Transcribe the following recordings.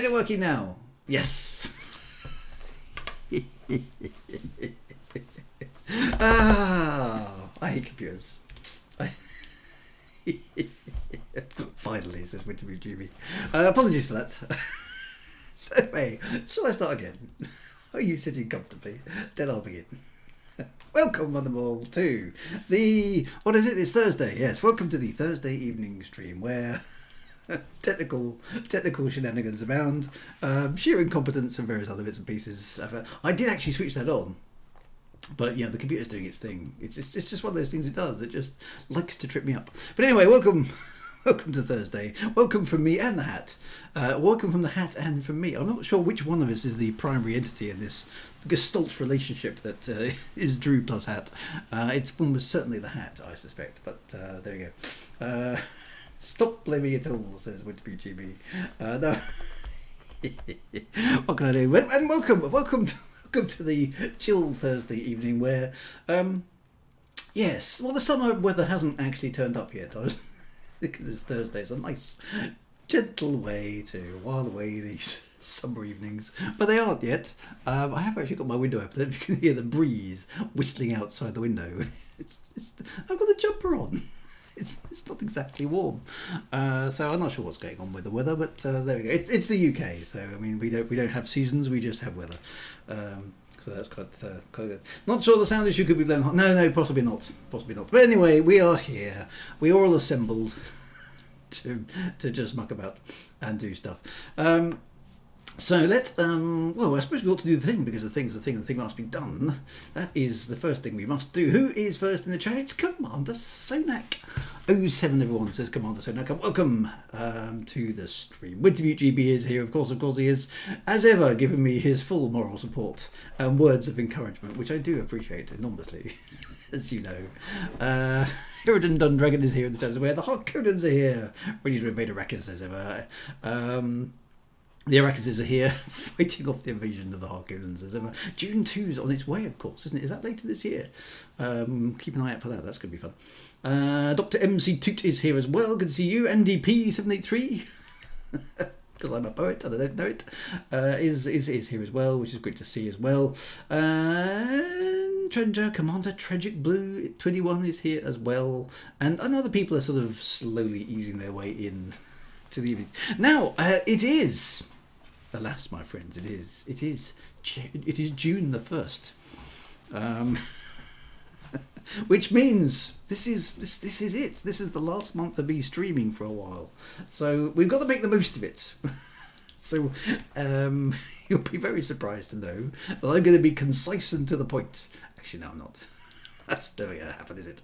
They're working now. Yes. I hate computers. Finally, says Wintermute GB. Apologies for that. So anyway, shall I start again? Are you sitting comfortably? Then I'll begin. Welcome, one and all, to the... What is it? It's Thursday. Yes, welcome to the Thursday evening stream where technical shenanigans abound, sheer incompetence and various other bits and pieces. I did actually switch that on, but the computer's doing its thing. It's just one of those things it does. It just likes to trip me up. But anyway, welcome to Thursday. Welcome from me and the hat. Welcome from the hat and from me. I'm not sure which one of us is the primary entity in this gestalt relationship that is Drew plus hat. It's almost certainly the hat, I suspect. But there you go. Stop blaming it all, says Wintermute GB. No. What can I do? And welcome to the chill Thursday evening where, yes, well, the summer weather hasn't actually turned up yet. I was thinking this Thursday is a nice, gentle way to while away these summer evenings, but they aren't yet. I have actually got my window open. You can hear the breeze whistling outside the window. I've got a jumper on. It's not exactly warm, so I'm not sure what's going on with the weather, but there we go. It's the UK, so I mean we don't have seasons, we just have weather. So that's quite good. Not sure the sound issue could be blamed. No, possibly not. But anyway, we are here. We are all assembled to just muck about and do stuff. So well, I suppose we ought to do the thing, because the thing must be done. That is the first thing we must do. Who is first in the chat? It's Commander Sonak. 07 everyone, says Commander Sonak. Welcome to the stream. Wintermute GB is here, of course he is, as ever, giving me his full moral support and words of encouragement, which I do appreciate enormously, as you know. Hiriden Dundragon is here in the chat as well. The Harkoonans are here, ready to invade Arrakis as ever. The Arrakises are here, fighting off the invasion of the Harkoonans as ever. June 2's on its way, of course, isn't it? Is that later this year? Keep an eye out for that. That's going to be fun. Dr. MC Toot is here as well. Good to see you. NDP783, because I'm a poet and I don't know it, is here as well, which is great to see as well. Commander Tragic Blue 21 is here as well. And other people are sort of slowly easing their way in to the evening. Now, it is... Alas, my friends, it is June the 1st, which means this is it. This is the last month of me streaming for a while, so we've got to make the most of it. So you'll be very surprised to know that I'm going to be concise and to the point. Actually, no, I'm not. That's never going to happen, is it?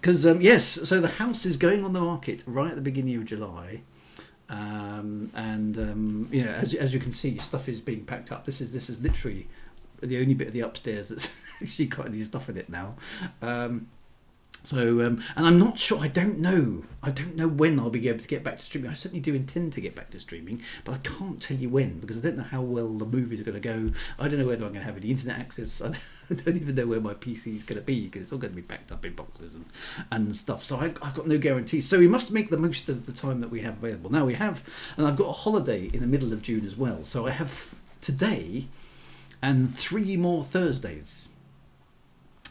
Because yes, so the house is going on the market right at the beginning of July. As you can see, stuff is being packed up. This is literally the only bit of the upstairs that's actually got any stuff in it now. And I'm not sure. I don't know when I'll be able to get back to streaming. I certainly do intend to get back to streaming, but I can't tell you when, because I don't know how well the movies are going to go. I don't know whether I'm going to have any internet access. I don't even know where my PC is going to be, because it's all going to be packed up in boxes and stuff. So I've got no guarantees. So we must make the most of the time that we have available. Now we have, and I've got a holiday in the middle of June as well. So I have today and 3 more Thursdays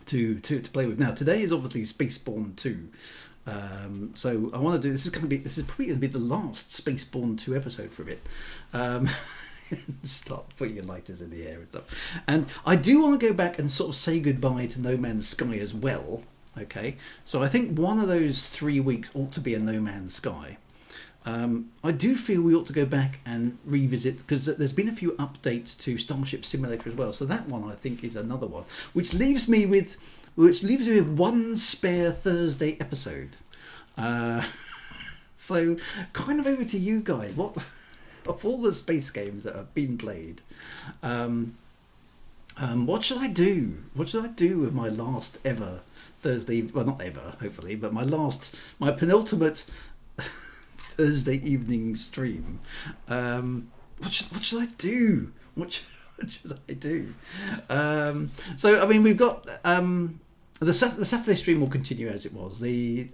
to play with. Now today is obviously Spaceborne 2, so I want to do this is probably going to be the last Spaceborne 2 episode for a bit. Start putting your lighters in the air and stuff, and I do want to go back and sort of say goodbye to No Man's Sky as well. Okay, so I think one of those 3 weeks ought to be a No Man's Sky. I do feel we ought to go back and revisit, because there's been a few updates to Starship Simulator as well. So that one I think is another one, which leaves me with one spare Thursday episode. So kind of over to you guys. What of all the space games that have been played? What should I do? What should I do with my last ever Thursday? Well, not ever, hopefully, but my penultimate Thursday evening stream. What should I do? What should I do? So I mean, we've got the Saturday stream will continue as it was. The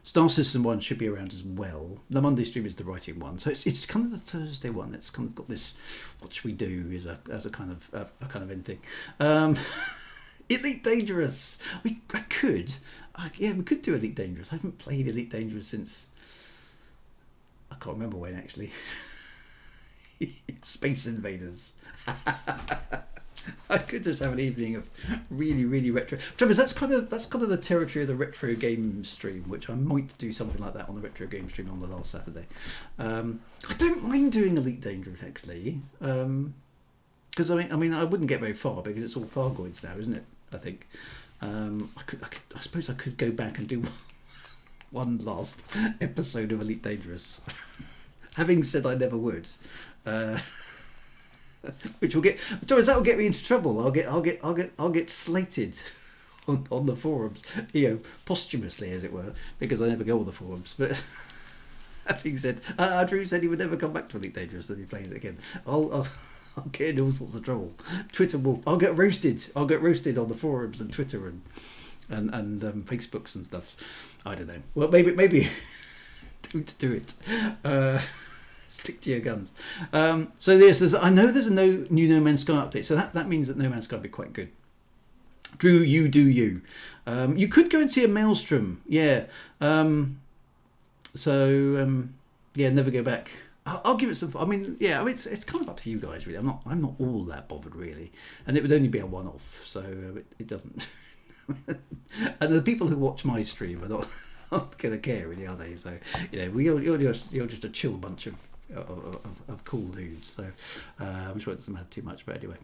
Star System one should be around as well. The Monday stream is the writing one, so it's kind of the Thursday one. It's kind of got this. What should we do? As a kind of end thing. Elite Dangerous. We could do Elite Dangerous. I haven't played Elite Dangerous since I can't remember when actually. Space Invaders. I could just have an evening of really, really retro. Trouble is, that's kind of the territory of the retro game stream, which I might do something like that on the retro game stream on the last Saturday. I don't mind doing Elite Dangerous actually, because I mean I wouldn't get very far because it's all Fargoids now, isn't it? I think I suppose I could go back and do one last episode of Elite Dangerous. Having said I never would. Which will get. That will get me into trouble. I'll get slated on the forums, posthumously as it were, because I never go on the forums. But having said, Drew said he would never come back to Elite Dangerous, and he plays it again. I'll get in all sorts of trouble. Twitter will. I'll get roasted. I'll get roasted on the forums and Twitter and Facebooks and stuff. I don't know. Well, maybe don't do it. Stick to your guns. So I know there's a new No Man's Sky update, so that means that No Man's Sky will be quite good. Drew, you do you. You could go and see a Maelstrom, yeah. Never go back. I'll give it some. I mean, yeah. I mean, it's kind of up to you guys, really. I'm not all that bothered, really, and it would only be a one-off, so it doesn't. And the people who watch my stream are not going to care, really, are they? So you're just a chill bunch of cool dudes, so I'm sure it doesn't matter too much, but anyway.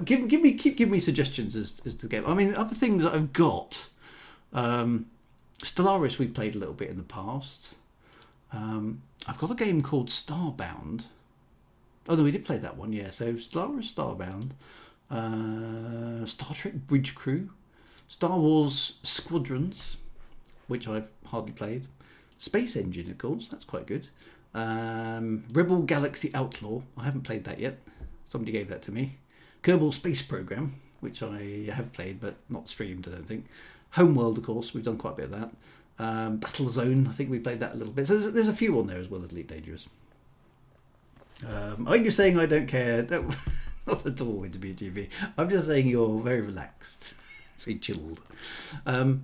Give me suggestions as to the game. I mean, other things that I've got, Stellaris we played a little bit in the past. I've got a game called Starbound. Oh no, we did play that one, yeah. So Stellaris, Starbound, Star Trek Bridge Crew, Star Wars Squadrons, which I've hardly played, Space Engine, of course, that's quite good. Rebel Galaxy Outlaw, I haven't played that yet. Somebody gave that to me. Kerbal Space Program, which I have played but not streamed, I don't think. Homeworld, of course, we've done quite a bit of that. Battle Zone, I think we played that a little bit. So there's a few on there as well as Elite Dangerous. Are you saying I don't care? Not at all with the BGV. I'm just saying you're very relaxed. Very chilled.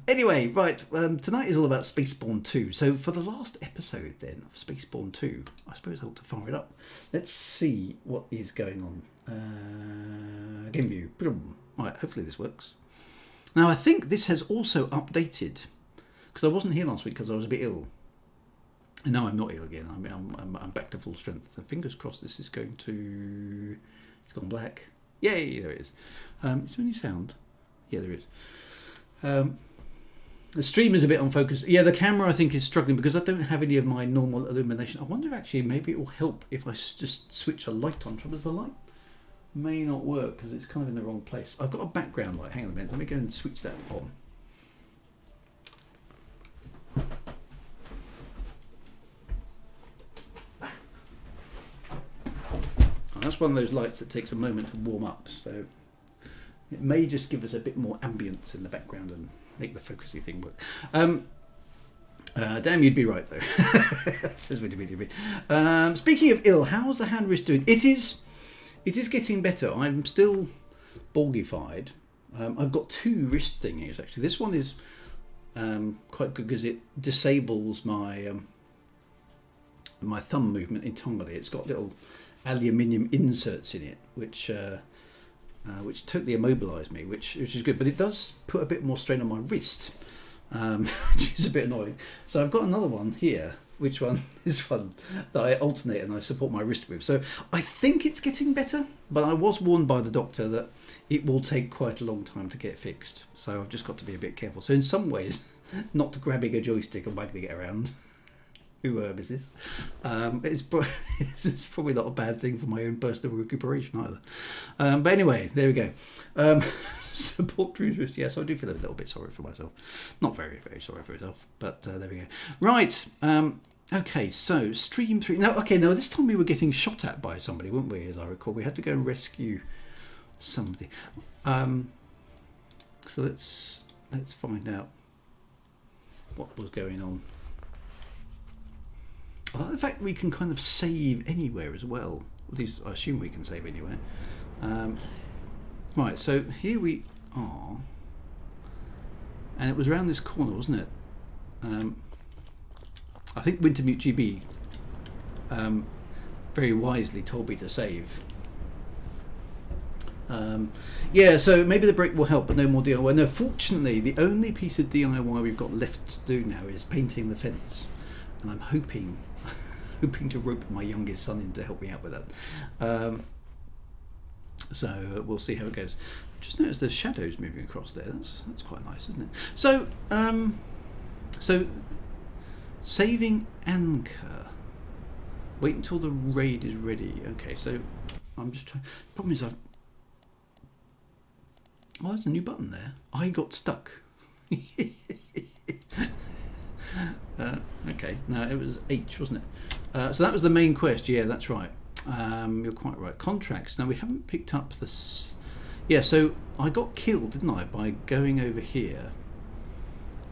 Anyway, right, tonight is all about Spaceborne 2. So for the last episode then of Spaceborne 2, I suppose I ought to fire it up. Let's see what is going on. Game view. Right, hopefully this works. Now I think this has also updated, because I wasn't here last week because I was a bit ill. And now I'm not ill again. I mean, I'm back to full strength. So fingers crossed this is going to... It's gone black. Yay, there it is. Is there any sound? Yeah, there is. The stream is a bit unfocused. Yeah, the camera I think is struggling because I don't have any of my normal illumination. I wonder actually maybe it will help if I just switch a light on. Trouble with the light may not work because it's kind of in the wrong place. I've got a background light. Hang on a minute. Let me go and switch that on. That's one of those lights that takes a moment to warm up, so it may just give us a bit more ambience in the background and make the focusy thing work. Damn, you'd be right though. Says WDB. Speaking of ill, how's the hand wrist doing? It is getting better. I'm still borgified. I've got 2 wrist thingies actually. This one is quite good because it disables my my thumb movement entirely. It's got little aluminium inserts in it, which totally immobilise me, which is good. But it does put a bit more strain on my wrist, which is a bit annoying. So I've got another one here. Which one? This one that I alternate and I support my wrist with. So I think it's getting better, but I was warned by the doctor that it will take quite a long time to get fixed. So I've just got to be a bit careful. So in some ways, not grabbing a joystick and wagging it around. Who is this? It's probably not a bad thing for my own personal recuperation either. But anyway, there we go. Support Drew's wrist. Yes, I do feel a little bit sorry for myself. Not very, very sorry for myself, but there we go. Right. Okay, so stream 3. Now, this time we were getting shot at by somebody, weren't we, as I recall? We had to go and rescue somebody. So let's find out what was going on. I like the fact that we can kind of save anywhere as well. At least I assume we can save anywhere. Right, so here we are, and it was around this corner, wasn't it? I think Wintermute GB very wisely told me to save. Yeah, so maybe the break will help, but no more DIY. No, fortunately, the only piece of DIY we've got left to do now is painting the fence, and I'm hoping to rope my youngest son in to help me out with that. So we'll see how it goes. Just notice there's shadows moving across there. That's quite nice, isn't it? So so saving anchor. Wait until the raid is ready. Okay, so I'm just trying. Problem is I've. Oh, there's a new button there. I got stuck. Okay, no, it was H, wasn't it? So that was the main quest. Yeah, that's right. You're quite right. Contracts. Now we haven't picked up this. Yeah, so I got killed, didn't I, by going over here,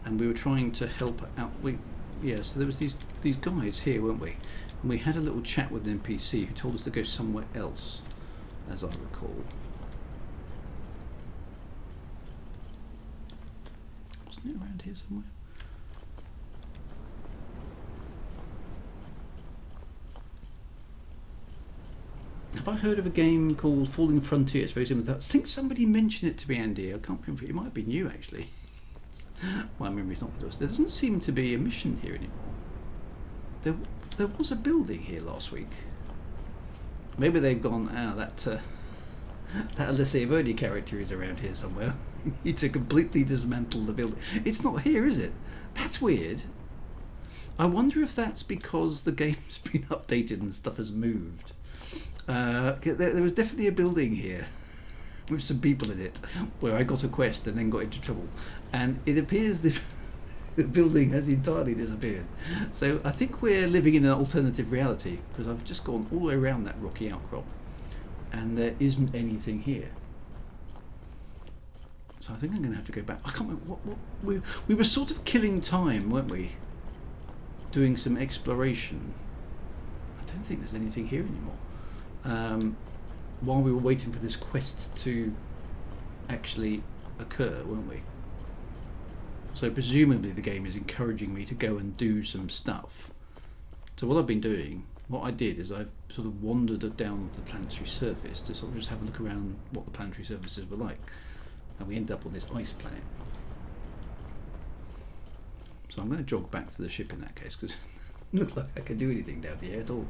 and we were trying to help out. Yeah, so there was these guys here, weren't we? And we had a little chat with an NPC who told us to go somewhere else, as I recall. Wasn't it around here somewhere? Have I heard of a game called Falling Frontier? It's very similar to that. I think somebody mentioned it to me, Andy. I can't remember. It might have been you, actually. My memory's not good. There doesn't seem to be a mission here anymore. There was a building here last week. Maybe they've gone, that Alessia Verdi character is around here somewhere. You to completely dismantle the building. It's not here, is it? That's weird. I wonder if that's because the game's been updated and stuff has moved. There was definitely a building here with some people in it where I got a quest and then got into trouble, and it appears the building has entirely disappeared. So I think we're living in an alternative reality, because I've just gone all the way around that rocky outcrop and there isn't anything here. So I think I'm going to have to go back. I can't remember what we were sort of killing time, weren't we, doing some exploration. I don't think there's anything here anymore. While we were waiting for this quest to actually occur, weren't we? So presumably the game is encouraging me to go and do some stuff. So what I've been doing, what I did is I've sort of wandered down the planetary surface to sort of just have a look around what the planetary surfaces were like, and we ended up on this ice planet. So I'm going to jog back to the ship in that case, because it doesn't look like I can do anything down here at all.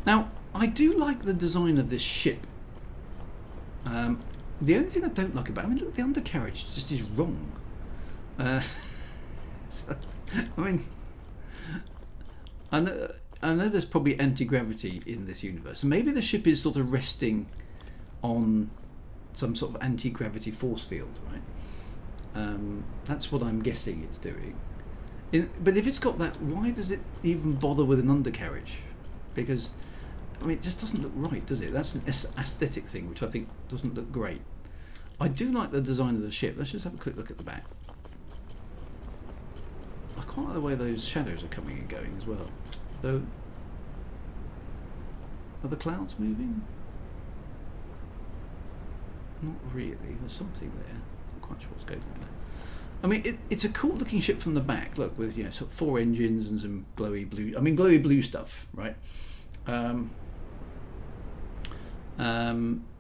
Now, I do like the design of this ship. The only thing I don't like about it, I mean, look, the undercarriage just is wrong. So, I mean, I know there's probably anti-gravity in this universe. So maybe the ship is sort of resting on some sort of anti-gravity force field, right? That's what I'm guessing it's doing. But if it's got that, why does it even bother with an undercarriage? Because, I mean, it just doesn't look right, does it? That's an aesthetic thing, which I think doesn't look great. I do like the design of the ship. Let's just have a quick look at the back. I quite like the way those shadows are coming and going as well. Though, are the clouds moving? Not really. There's something there. I'm not quite sure what's going on there. I mean, it's a cool looking ship from the back. Look, with sort of 4 engines and some glowy blue. I mean, glowy blue stuff, right?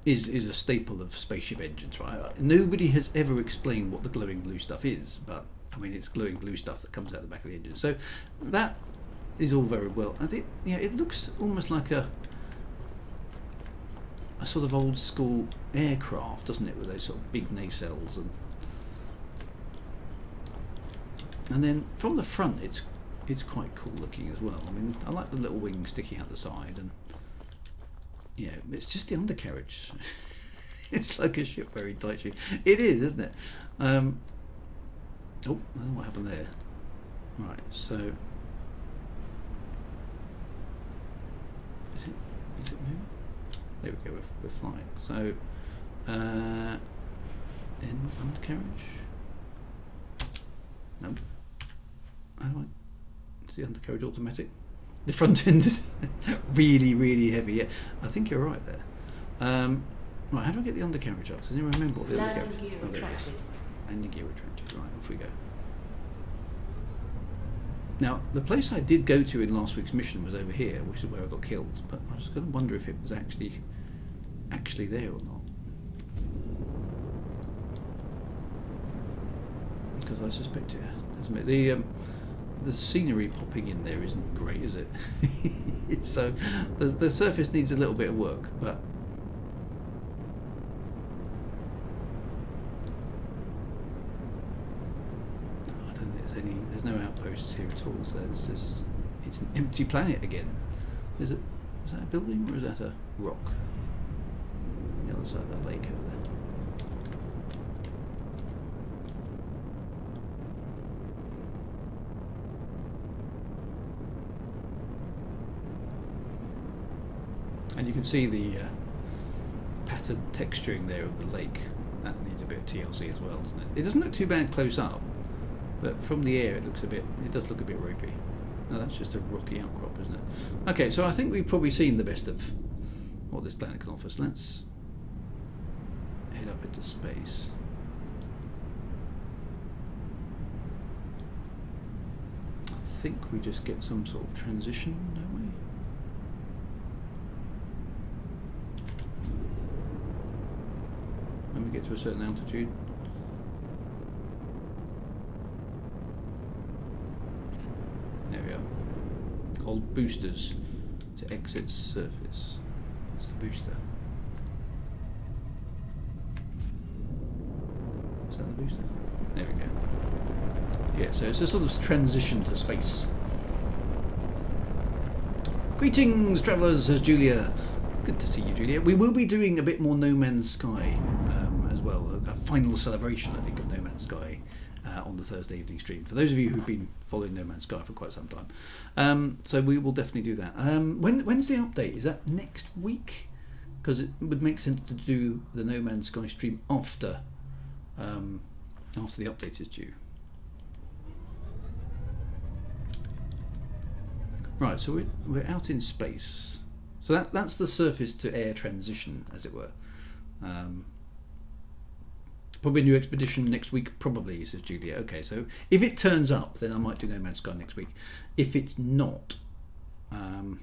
Is a staple of spaceship engines, right? Nobody has ever explained what the glowing blue stuff is, but I mean, it's glowing blue stuff that comes out the back of the engine. So that is all very well. I think it looks almost like a sort of old school aircraft, doesn't it, with those sort of big nacelles and then from the front it's quite cool looking as well. I mean, I like the little wings sticking out the side, and it's just the undercarriage. It's like a ship very tight ship. It is, isn't it? Oh, what happened there? Right, so is it moving? There we go. We're flying. So in undercarriage? No. How do I... Is the undercarriage automatic? The front end is really, really heavy. Yeah, I think you're right there. Right, how do I get the undercarriage up? Does anyone remember what the undercarriage... Landing gear retracted. Landing gear retracted. Right, off we go. Now, the place I did go to in last week's mission was over here, which is where I got killed. But I was going to wonder if it was actually there or not. Because I suspect it has. The scenery popping in there isn't great, is it? So the surface needs a little bit of work, but I don't think there's no outposts here at all. So it's an empty planet again. Is that a building or is that a rock? On the other side of that lake over there. And you can see the patterned texturing there of the lake. That needs a bit of TLC as well, doesn't it? It doesn't look too bad close up, but from the air it does look a bit ropey. No, that's just a rocky outcrop, isn't it? Okay, so I think we've probably seen the best of what this planet can offer. So let's head up into space. I think we just get some sort of transition, don't we? When we get to a certain altitude. There we are. Hold boosters to exit surface. That's the booster. Is that the booster? There we go. Yeah, so it's a sort of transition to space. Greetings, travellers, says Julia. Good to see you, Julia. We will be doing a bit more No Man's Sky as well. A final celebration, I think, of No Man's Sky on the Thursday evening stream. For those of you who've been following No Man's Sky for quite some time. So we will definitely do that. When's the update? Is that next week? Because it would make sense to do the No Man's Sky stream after the update is due. Right, so we're out in space. So that's the surface to air transition, as it were. Probably a new expedition next week, probably, says Julia. Okay, so if it turns up, then I might do No Man's Sky next week. If it's not, then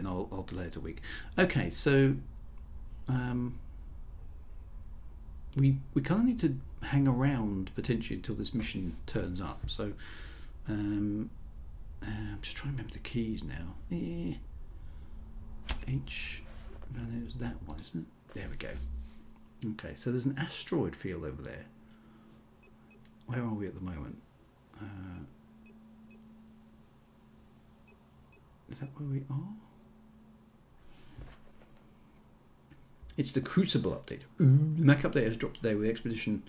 I'll delay it a week. Okay, so we kind of need to hang around potentially until this mission turns up. So I'm just trying to remember the keys now. H, and it was that one, isn't it? There we go. Okay, so there's an asteroid field over there. Where are we at the moment? Is that where we are? It's the Crucible update. The Mac update has dropped today with the expedition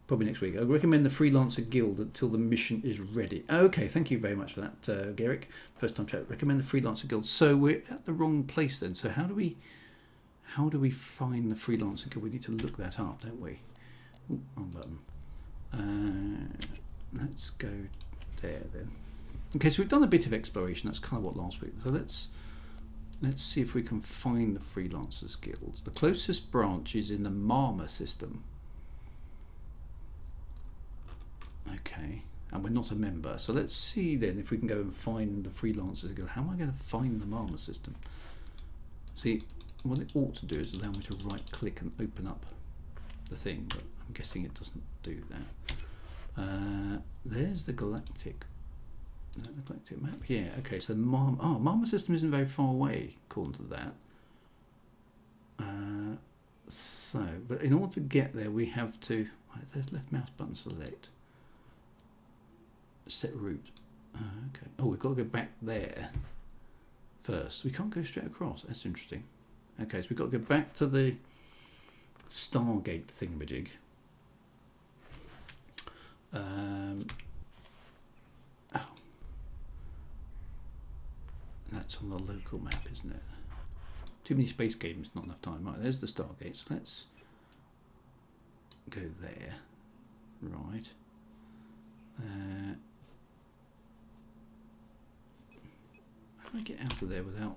probably next week. I recommend the Freelancer Guild until the mission is ready. Okay, thank you very much for that, Garrick. First time chat. Recommend the Freelancer Guild. So we're at the wrong place then. So how do we find the Freelancer Guild? We need to look that up, don't we? Ooh, wrong button. Let's go there then. Okay, so we've done a bit of exploration. That's kind of what last week. So let's see if we can find the Freelancers Guilds. The closest branch is in the Marma system. Okay, and we're not a member, so let's see then if we can go and find the Freelancers Guild. How am I going to find the Marma system? See, what it ought to do is allow me to right click and open up the thing, but I'm guessing it doesn't do that. There's the galactic map. Yeah, okay, so Marma system isn't very far away according to that. But in order to get there we have to, there's left mouse button select. Set route. Okay. Oh, we've got to go back there first. We can't go straight across. That's interesting. Okay, so we've got to go back to the Stargate thingamajig. That's on the local map, isn't it? Too many space games, not enough time. Right, there's the Stargate. So let's go there. Right. How do I get out of there without...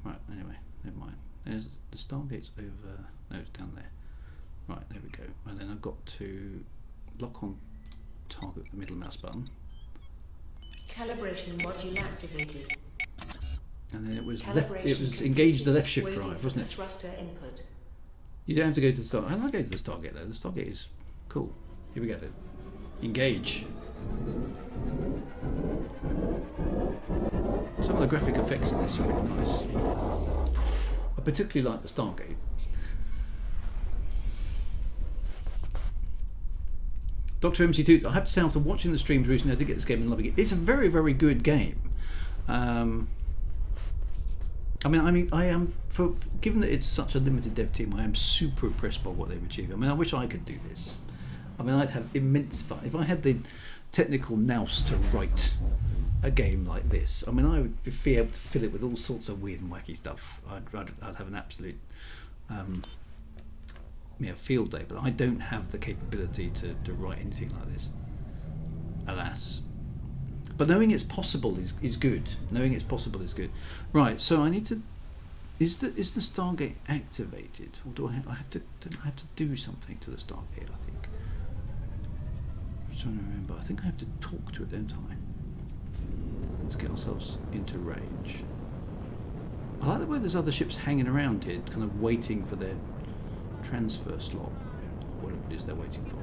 Right, anyway, never mind. There's the Stargate's over... No, it's down there. Right, there we go. And then I've got to lock on target with the middle mouse button. Calibration module activated. And then it was engage the left shift drive, wasn't it? Thruster input. You don't have to go to the Stargate. How do I go to the Stargate though? The Stargate is cool. Here we go then. Engage. Some of the graphic effects in this are really nice. I particularly like the Stargate. Dr. MC2, I have to say after watching the streams recently I did get this game and loving it. It's a very, very good game. I am given that it's such a limited dev team, I am super impressed by what they've achieved. I mean, I wish I could do this. I mean, I'd have immense fun if I had the technical nous to write a game like this. I mean, I would be able to fill it with all sorts of weird and wacky stuff. I'd have an absolute field day, but I don't have the capability to write anything like this, alas. But knowing it's possible is good. Knowing it's possible is good. Right, so I need to... Is the Stargate activated? Or do I have to do something to the Stargate, I think? I'm trying to remember. I think I have to talk to it, don't I? Let's get ourselves into range. I like the way there's other ships hanging around here, kind of waiting for their transfer slot. Whatever it is they're waiting for.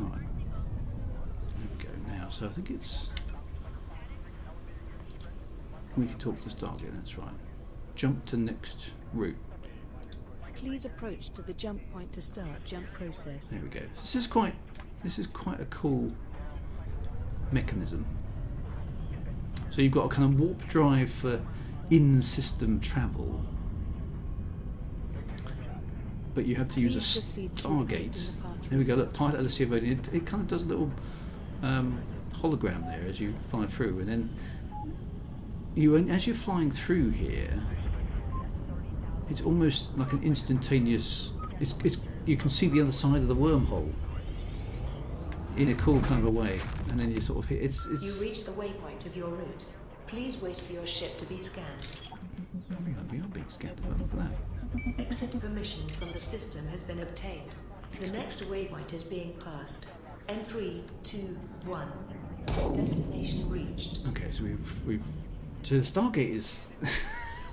Right. There we go now. So I think it's... We can talk to the Stargate, that's right. Jump to next route. Please approach to the jump point to start jump process. There we go. This is quite a cool mechanism. So you've got a kind of warp drive for in-system travel, but you have to use a Stargate. There we go. Look, pilot LSC avoiding. It kind of does a little hologram there as you fly through, and then as you're flying through here, it's almost like an instantaneous. You can see the other side of the wormhole in a cool kind of a way, and then you sort of hit. You reach the waypoint of your route. Please wait for your ship to be scanned. We are being scanned. Look at that. Exit permission from the system has been obtained. The next waypoint is being passed. N3, 2, 1. Destination reached. Okay, so we've. So the Stargate is.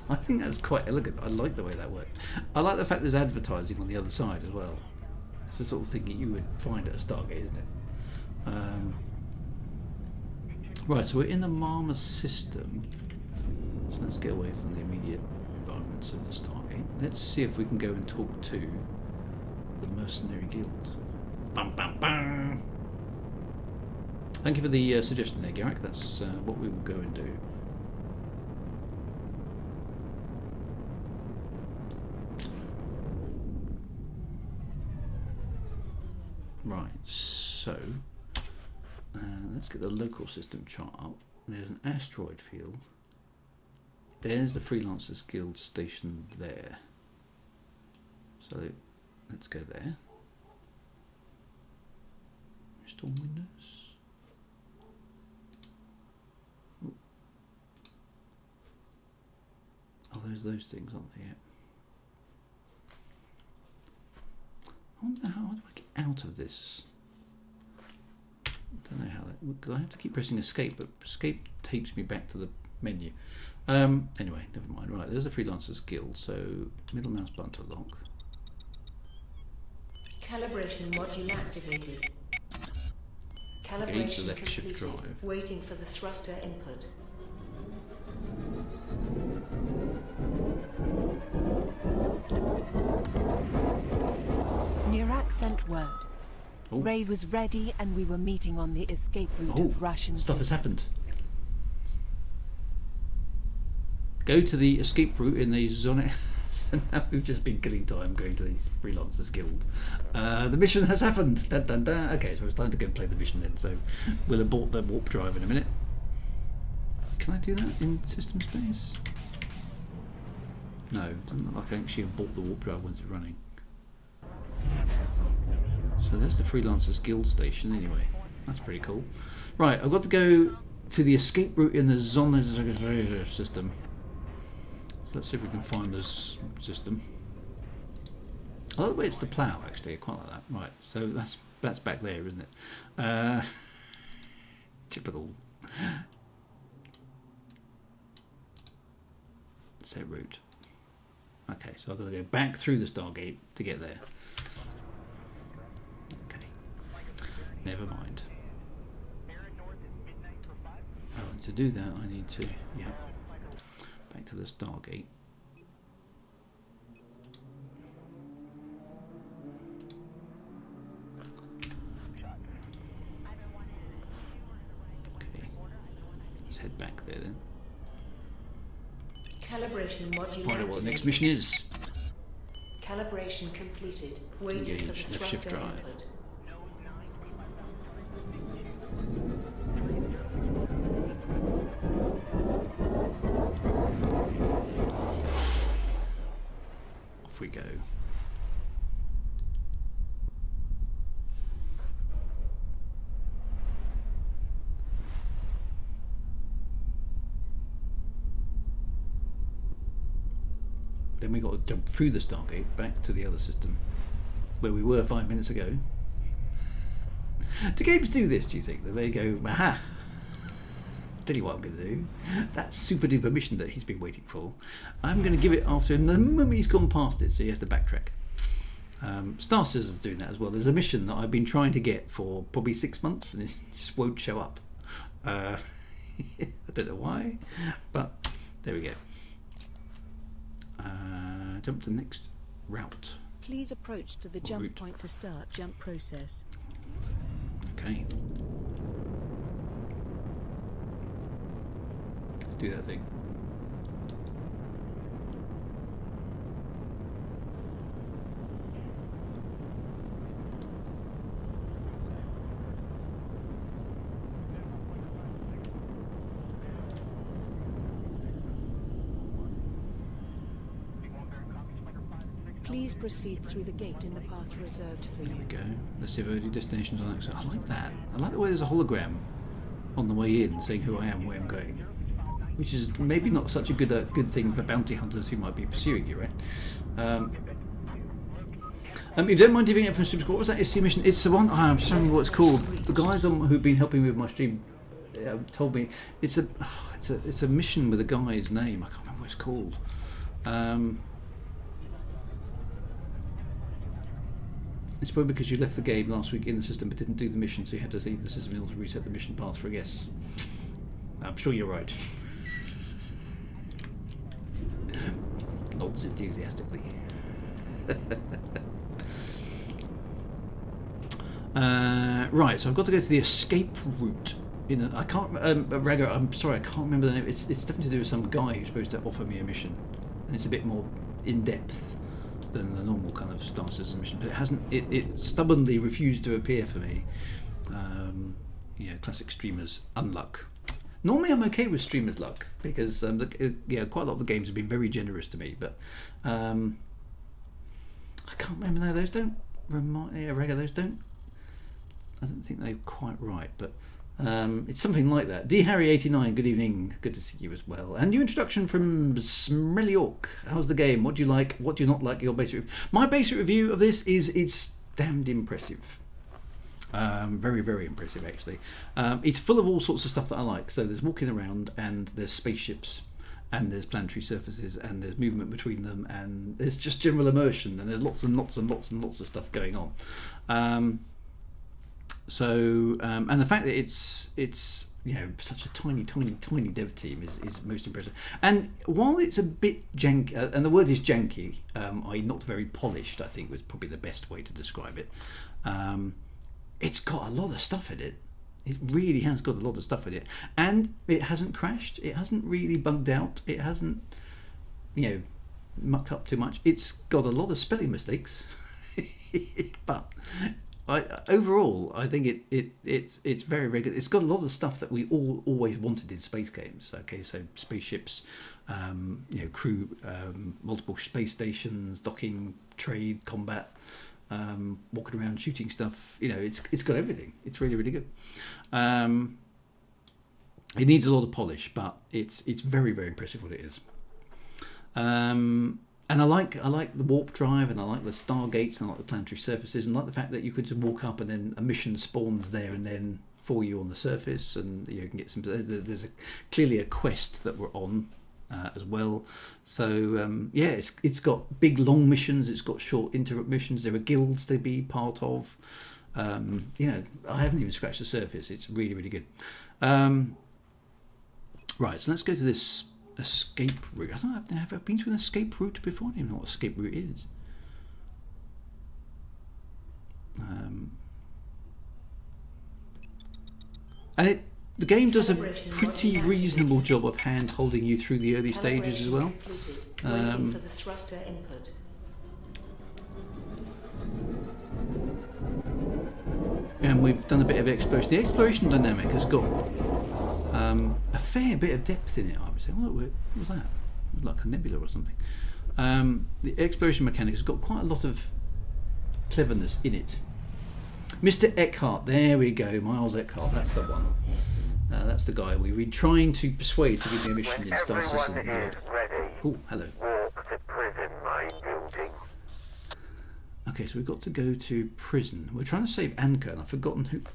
I think that's quite elegant. I like the way that worked. I like the fact there's advertising on the other side as well. It's the sort of thing that you would find at a Stargate, isn't it? Right, so we're in the Marma system. So let's get away from the immediate environments of the Stargate. Let's see if we can go and talk to the Mercenary Guild. Bam, bam, bam. Thank you for the suggestion there, Garrick. That's what we will go and do. Right, so let's get the local system chart up. There's an asteroid field. There's the Freelancers Guild station there. So let's go there. Restore Windows. Ooh. Oh, those things, aren't they? Yeah. I wonder how do I get out of this? I don't know how that. Because I have to keep pressing escape, but escape takes me back to the menu. Anyway, never mind. Right, there's the Freelancers Guild. So middle mouse button to lock. Calibration module activated. Engage the Calibration left shift completed. drive. Waiting for the thruster input. Nirak sent word. Oh. Ray was ready and we were meeting on the escape route of Russian Stuff has system. happened. Go to the escape route in the zone. So now we've just been killing time going to the Freelancers Guild. The mission has happened. Dun, dun, dun. Okay, so it's time to go and play the mission then. So we'll abort the warp drive in a minute. Can I do that in system space? No, it doesn't look like I actually have bought the warp drive once it's running. So there's the Freelancers Guild station anyway. That's pretty cool. Right, I've got to go to the escape route in the Zona system. So let's see if we can find this system. I like the way it's the plough, actually. I quite like that. Right, so that's back there, isn't it? Typical. Set route. Okay, so I've got to go back through the Stargate to get there. Okay. Never mind. Oh, to do that, I need to, yeah, back to the Stargate. Okay, let's head back there then. Calibration module. Find out what the next mission is. Calibration completed. Waiting for the Engage left thruster shift drive. input. Off we go. Then we got to jump through the Stargate back to the other system where we were 5 minutes ago. Do games do this, do you think? That they go, aha, tell you what I'm going to do. That super duper mission that he's been waiting for, I'm going to give it after him the moment he's gone past it, so he has to backtrack. Star Citizen's doing that as well. There's a mission that I've been trying to get for probably 6 months and it just won't show up. I don't know why, but there we go. Jump to the next route. Please approach to the jump point to start jump process. Okay. Let's do that thing. Please proceed through the gate in the path reserved for There you. we go. Let's see if already destinations on access. I like that. I like the way there's a hologram on the way in saying who I am, where I'm going. Which is maybe not such a good thing for bounty hunters who might be pursuing you, right? If you don't mind divvying it from Super Squad, what was that SC mission? It's the one, I'm just remember what it's called. The guys who've been helping me with my stream told me it's a mission with a guy's name. I can't remember what it's called. It's probably because you left the game last week in the system but didn't do the mission, so you had to leave the system in order to reset the mission path for a guess. I'm sure you're right. Nods enthusiastically. Right, so I've got to go to the escape route. I can't. Rago, I'm sorry, I can't remember the name. It's definitely to do with some guy who's supposed to offer me a mission, and it's a bit more in depth than the normal kind of Star Citizen mission, but it hasn't. It stubbornly refused to appear for me. Classic streamers unluck. Normally, I'm okay with streamers' luck because quite a lot of the games have been very generous to me. But I can't remember now. Those don't remind. Yeah, Rago, those don't. I don't think they're quite right, but it's something like that. D Harry 89. Good evening. Good to see you as well. And new introduction from Smelly Orc. How's the game? What do you like? What do you not like? Your basic review. My basic review of this is it's damned impressive. Very, very impressive actually. It's full of all sorts of stuff that I like. So there's walking around, and there's spaceships, and there's planetary surfaces, and there's movement between them, and there's just general immersion, and there's lots and lots and lots and lots of stuff going on. And the fact that it's such a tiny dev team is most impressive. And while it's a bit janky, and the word is janky, i.e. not very polished, I think was probably the best way to describe it. It's got a lot of stuff in it. It really has got a lot of stuff in it, and it hasn't crashed. It hasn't really bugged out. It hasn't, mucked up too much. It's got a lot of spelling mistakes, but overall, I think it's very, very good. It's got a lot of stuff that we all always wanted in space games. Okay, so spaceships, crew, multiple space stations, docking, trade, combat, walking around, shooting stuff. It's got everything. It's really, really good. It needs a lot of polish, but it's very, very impressive what it is. And I like the warp drive, and I like the stargates, and I like the planetary surfaces, and I like the fact that you could just walk up and then a mission spawns there and then for you on the surface, and you can get some. There's clearly a quest that we're on as well. So it's got big long missions. It's got short interrupt missions. There are guilds to be part of. I haven't even scratched the surface. It's really, really good. Right, so let's go to this escape route. I don't know, have I been to an escape route before? I don't even know what escape route is. And the game does a pretty reasonable job of hand holding you through the early stages as well. Waiting for the thruster input. And we've done a bit of exploration. The exploration dynamic has got a fair bit of depth in it, I would say. Oh, look, what was that? It was like a nebula or something. The exploration mechanics has got quite a lot of cleverness in it. Mr. Eckhart, there we go, Miles Eckhart, that's the one. That's the guy we've been trying to persuade to give me a mission in Star System. Oh, hello. Walk to prison main building. Okay, so we've got to go to prison. We're trying to save Enco, and I've forgotten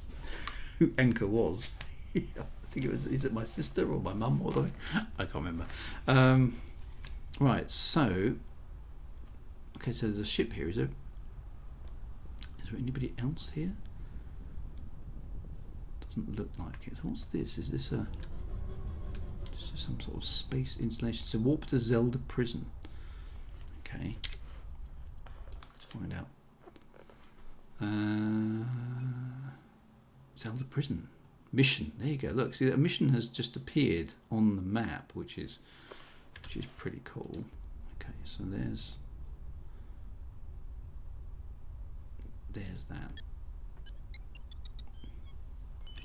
who Enco was. I think it was, is it my sister or my mum or something? I can't remember. Right, so, okay, so there's a ship here. Is there anybody else here? Doesn't look like it. So what's this? Is this some sort of space installation? So warp to Zelda prison. Okay. Let's find out. Zelda prison. Mission. There you go. Look, see, a mission has just appeared on the map, which is pretty cool. Okay, so there's that.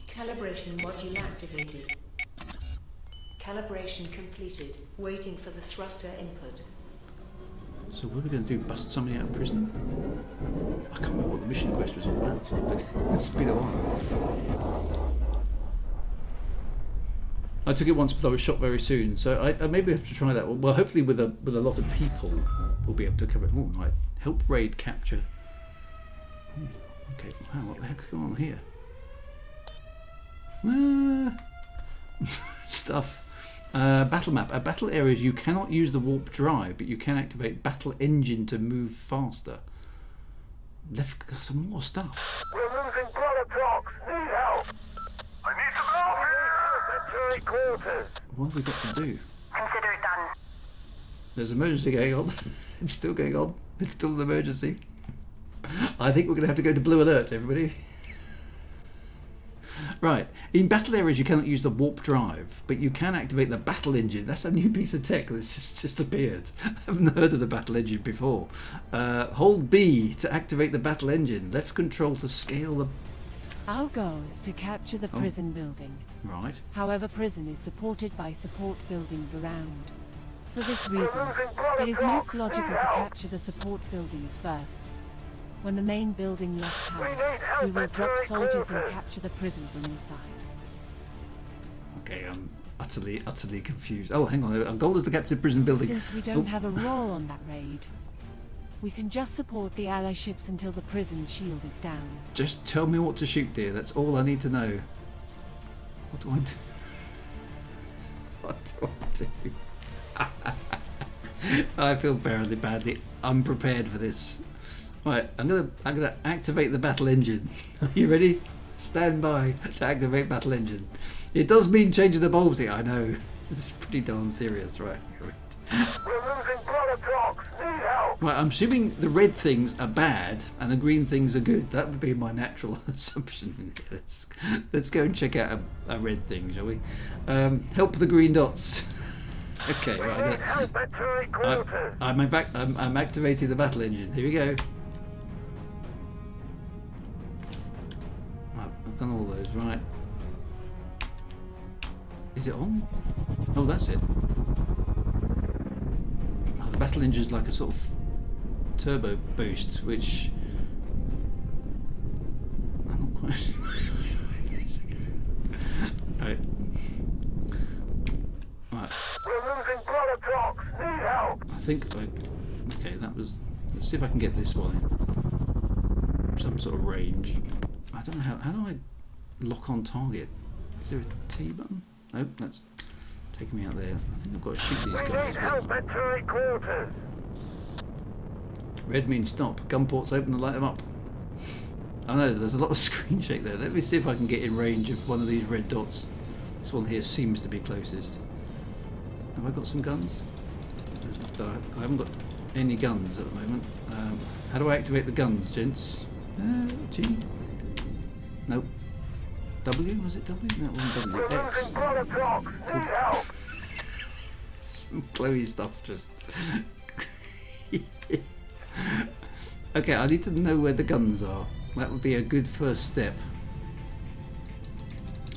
Calibration module activated. Calibration completed. Waiting for the thruster input. So what are we going to do? Bust somebody out of prison? I can't remember what the mission quest was all about, but it's been a while. I took it once, but I was shot very soon. So I maybe have to try that. Well, hopefully with a lot of people, we'll be able to cover it. Oh, right. Help raid capture. Ooh, okay. Wow, what the heck's going on here? Stuff. Battle map. At battle areas, you cannot use the warp drive, but you can activate battle engine to move faster. Left some more stuff. We're losing blood blocks. Need help. I need some help here. Military quarters. What have we got to do? Consider it done. There's an emergency going on. It's still going on. It's still an emergency. I think we're going to have to go to blue alert, everybody. Right. In battle areas, you cannot use the warp drive, but you can activate the battle engine. That's a new piece of tech that's just appeared. I haven't heard of the battle engine before. Hold B to activate the battle engine. Left control to scale the... Our goal is to capture the prison building. Right. However, prison is supported by support buildings around. For this reason, it is most logical to capture the support buildings first. When the main building lost power, we will drop soldiers and capture the prison from inside. Okay, I'm utterly confused. Oh, hang on. Our goal is to capture the prison building. Since we don't have a role on that raid, we can just support the ally ships until the prison shield is down. Just tell me what to shoot, dear. That's all I need to know. What do I do? What do I do? I feel badly unprepared for this. Right, I'm gonna activate the battle engine. Are you ready? Stand by to activate battle engine. It does mean changing the bulbs here, I know. This is pretty darn serious, right? We're losing blood blocks. Need help. Right, I'm assuming the red things are bad and the green things are good. That would be my natural assumption. Let's go and check out a red thing, shall we? Help the green dots. Okay, right. I'm activating the battle engine. Here we go. I've done all those, right. Is it on? Oh, that's it. battle engine's like a sort of turbo boost, which I'm not quite. Right. Right. We're losing products. Need help. I think. Okay, that was. Let's see if I can get this one in some sort of range. I don't know how do I lock on target? Is there a T button? Nope, that's taking me out there. I think I've got to shoot these We guys. need help at turret quarters. Red means stop. Gun ports open and light them up. I know there's a lot of screen shake there. Let me see if I can get in range of one of these red dots. This one here seems to be closest. Have I got some guns? I haven't got any guns at the moment. How do I activate the guns, gents? G? Nope. W? Was it W? No, it wasn't W. We're X. losing products. Need help. Some Chloe stuff just... Okay, I need to know where the guns are. That would be a good first step.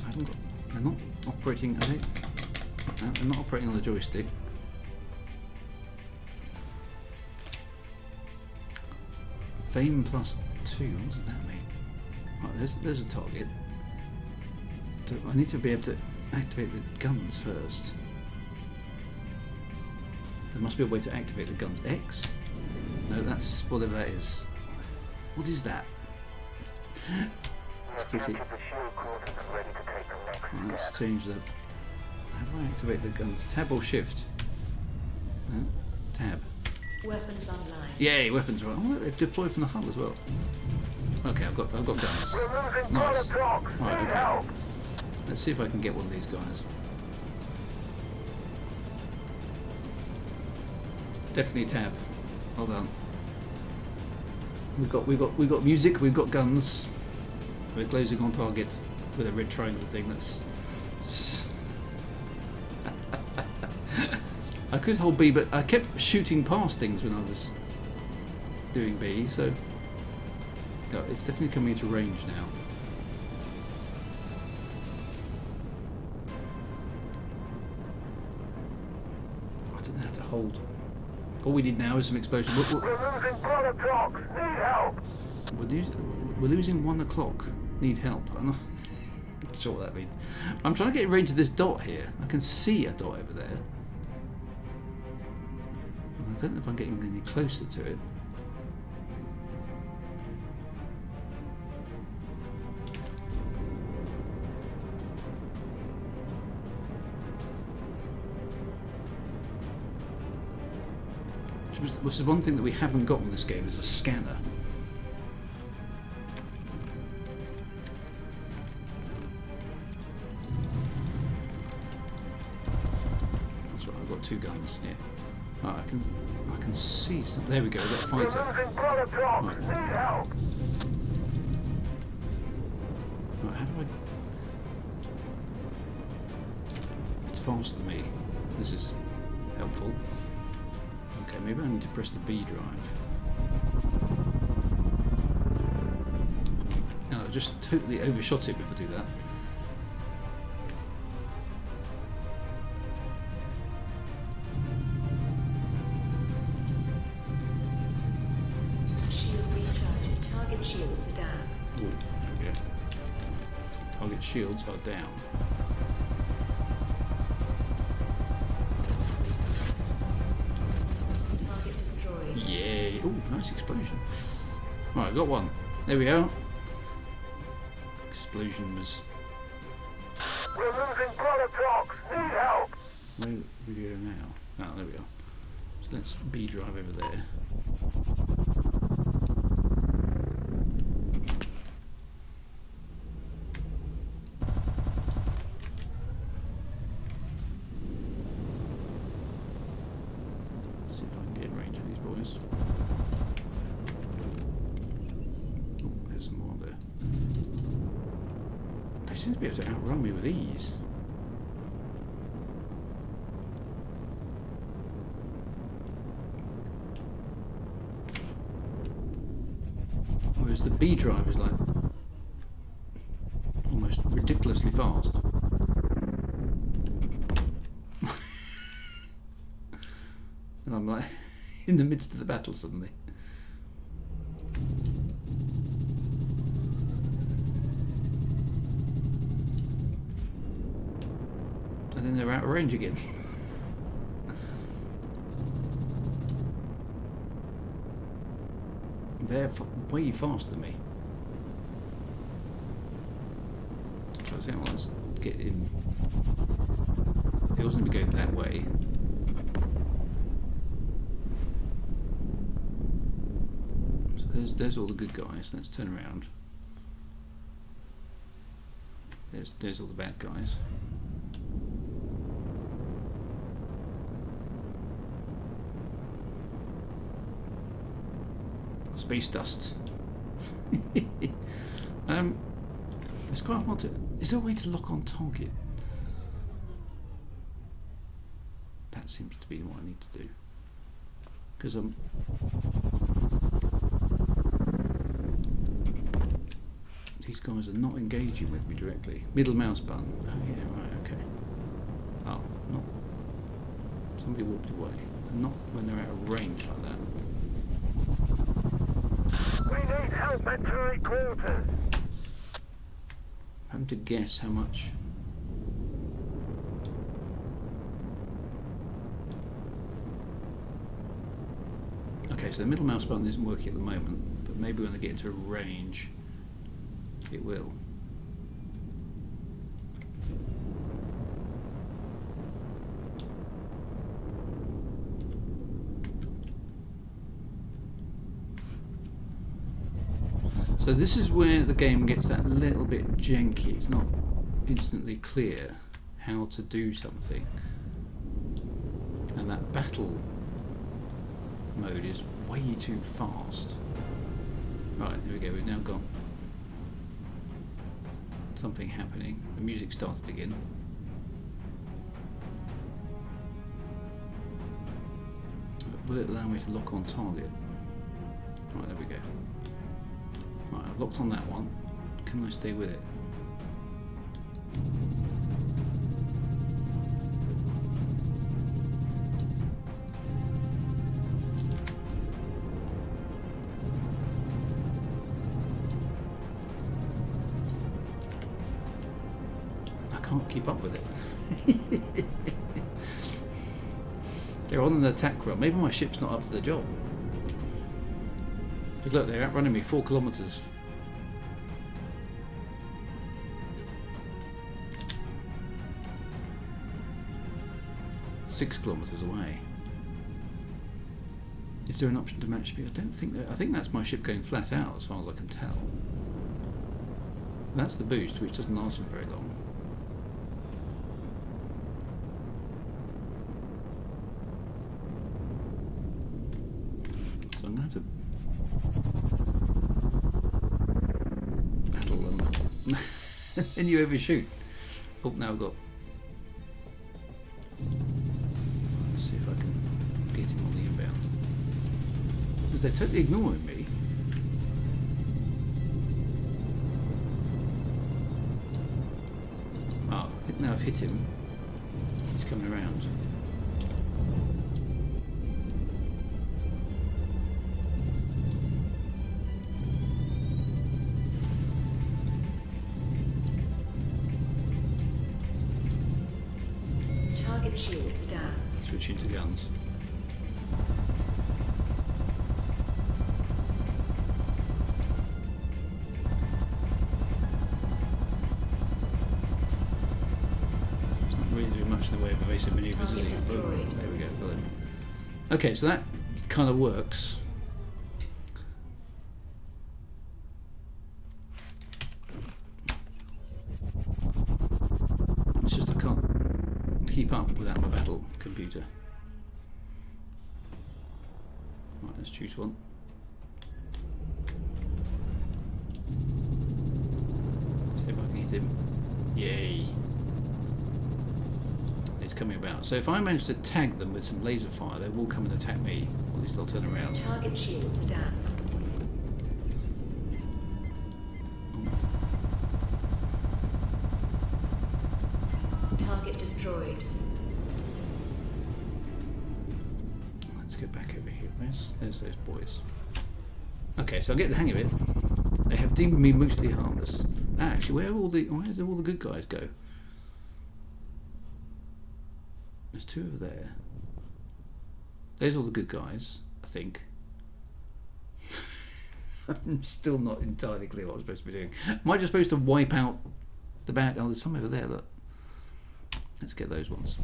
I haven't got... They're not operating... Are they? No, they're not operating on the joystick. Fame plus 2, what does that mean? Right, there's a target. I need to be able to activate the guns first. There must be a way to activate the guns. X? No, that's whatever that is. What is that? It's pretty... The shield quarters are ready to take the next Right, let's step. change the... How do I activate the guns? Tab or shift? No? Tab. Weapons online. Yay, weapons are... Oh, they've deployed from the hull as well. Okay, I've got guns. We're losing Nice. products. Right, Need okay. help. Let's see if I can get one of these guys. Definitely tab. Hold on. We've got music. We've got guns. We're closing on target with a red triangle thing. That's. I could hold B, but I kept shooting past things when I was doing B. So no, it's definitely coming into range now. I don't know how to hold. All we need now is some explosion. We're losing products. Need help. We're losing 1 o'clock. Need help. I'm not sure what that means. I'm trying to get in range of this dot here. I can see a dot over there. I don't know if I'm getting any closer to it. Which is one thing that we haven't got in this game is a scanner. That's right, I've got 2 guns. Yeah. Right, I can see something. There we go. We've got a We're fighter. losing products. Need help. Right, how do I? It's faster than me. This is helpful. Okay, maybe I need to press the B drive. No, I just totally overshot it if I do that. Shield recharging. Target shields are down. Oh, there we go. Target shields are down. Target destroyed. Yay! Oh, nice explosion. Right, I got one. There we go. Explosion was... We're losing products. Need help. Where do we go now? Oh, there we are. So let's B drive over there. See if I can get in range of these boys. Oh, there's some more there. They seem to be able to outrun me with ease. Whereas the B drive is like almost ridiculously fast. And I'm like, in the midst of the battle suddenly. And then they're out of range again. They're way faster than me. So let's get in. It wasn't going that way. So there's all the good guys. Let's turn around. There's all the bad guys. Space dust. It's quite hard to. Is there a way to lock on target? That seems to be what I need to do. Because these guys are not engaging with me directly. Middle mouse button. Oh yeah, right, okay. Oh, not. Somebody walked away. Not when they're out of range like that. We need help at turret quarters. I'm to guess how much. Okay, so the middle mouse button isn't working at the moment, but maybe when they get into range, it will. So this is where the game gets that little bit janky. It's not instantly clear how to do something. And that battle mode is way too fast. Right, there we go, we've now got something happening. The music started again. Will it allow me to lock on target? Right, there we go. Right, I've locked on that one. Can I stay with it? I can't keep up with it. They're on an attack run. Maybe my ship's not up to the job. But look, they're outrunning me 4 kilometers. Six kilometers away. Is there an option to match speed? I don't think that. I think that's my ship going flat out, as far as I can tell. That's the boost, which doesn't last for very long. So I'm going to have to battle them. And you overshoot. Oh, now I've got. Let's see if I can get him on the inbound. Because they're totally ignoring me. Oh, I think now I've hit him. He's coming around. Target shields are down. Switching to guns. It's not really doing much in the way of evasive maneuvers, Target is it? destroyed. There we go, got him. Okay, so that kind of works. It's just I can't keep up without my battle computer. Right, let's choose one. See if I can hit him. Yay! It's coming about. So if I manage to tag them with some laser fire, they will come and attack me. Or at least they'll turn around. Target shields are down. Target destroyed. Let's Let's go back over here. There's those boys. Okay, so I get the hang of it. They have deemed me mostly harmless. Actually, where do all the good guys go? There's two over there. There's all the good guys, I think. I'm still not entirely clear what I'm supposed to be doing. Am I just supposed to wipe out the bad? Oh, there's some over there, look. Let's get those ones.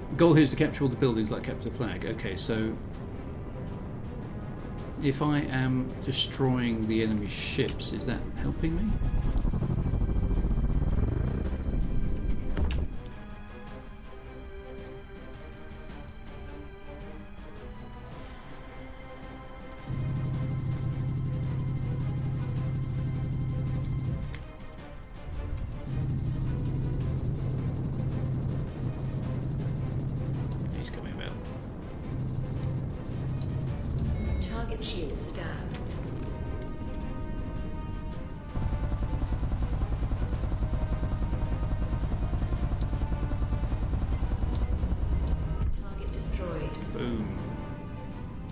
The goal here is to capture all the buildings like capture the flag. Okay, so if I am destroying the enemy ships, is that helping me? Target shields are down. Target destroyed. Boom.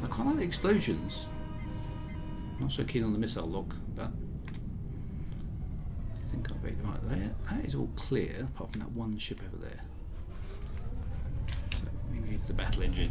I quite like the explosions. Not so keen on the missile lock, but I think I've made them right there. That is all clear, apart from that one ship over there. So we need the battle engine.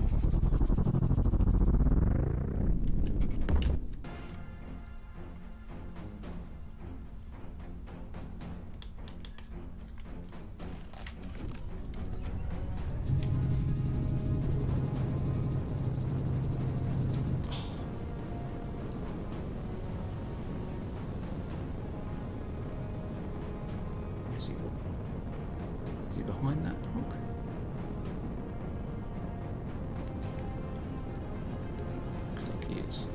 Is he behind that rock? Looks like he is.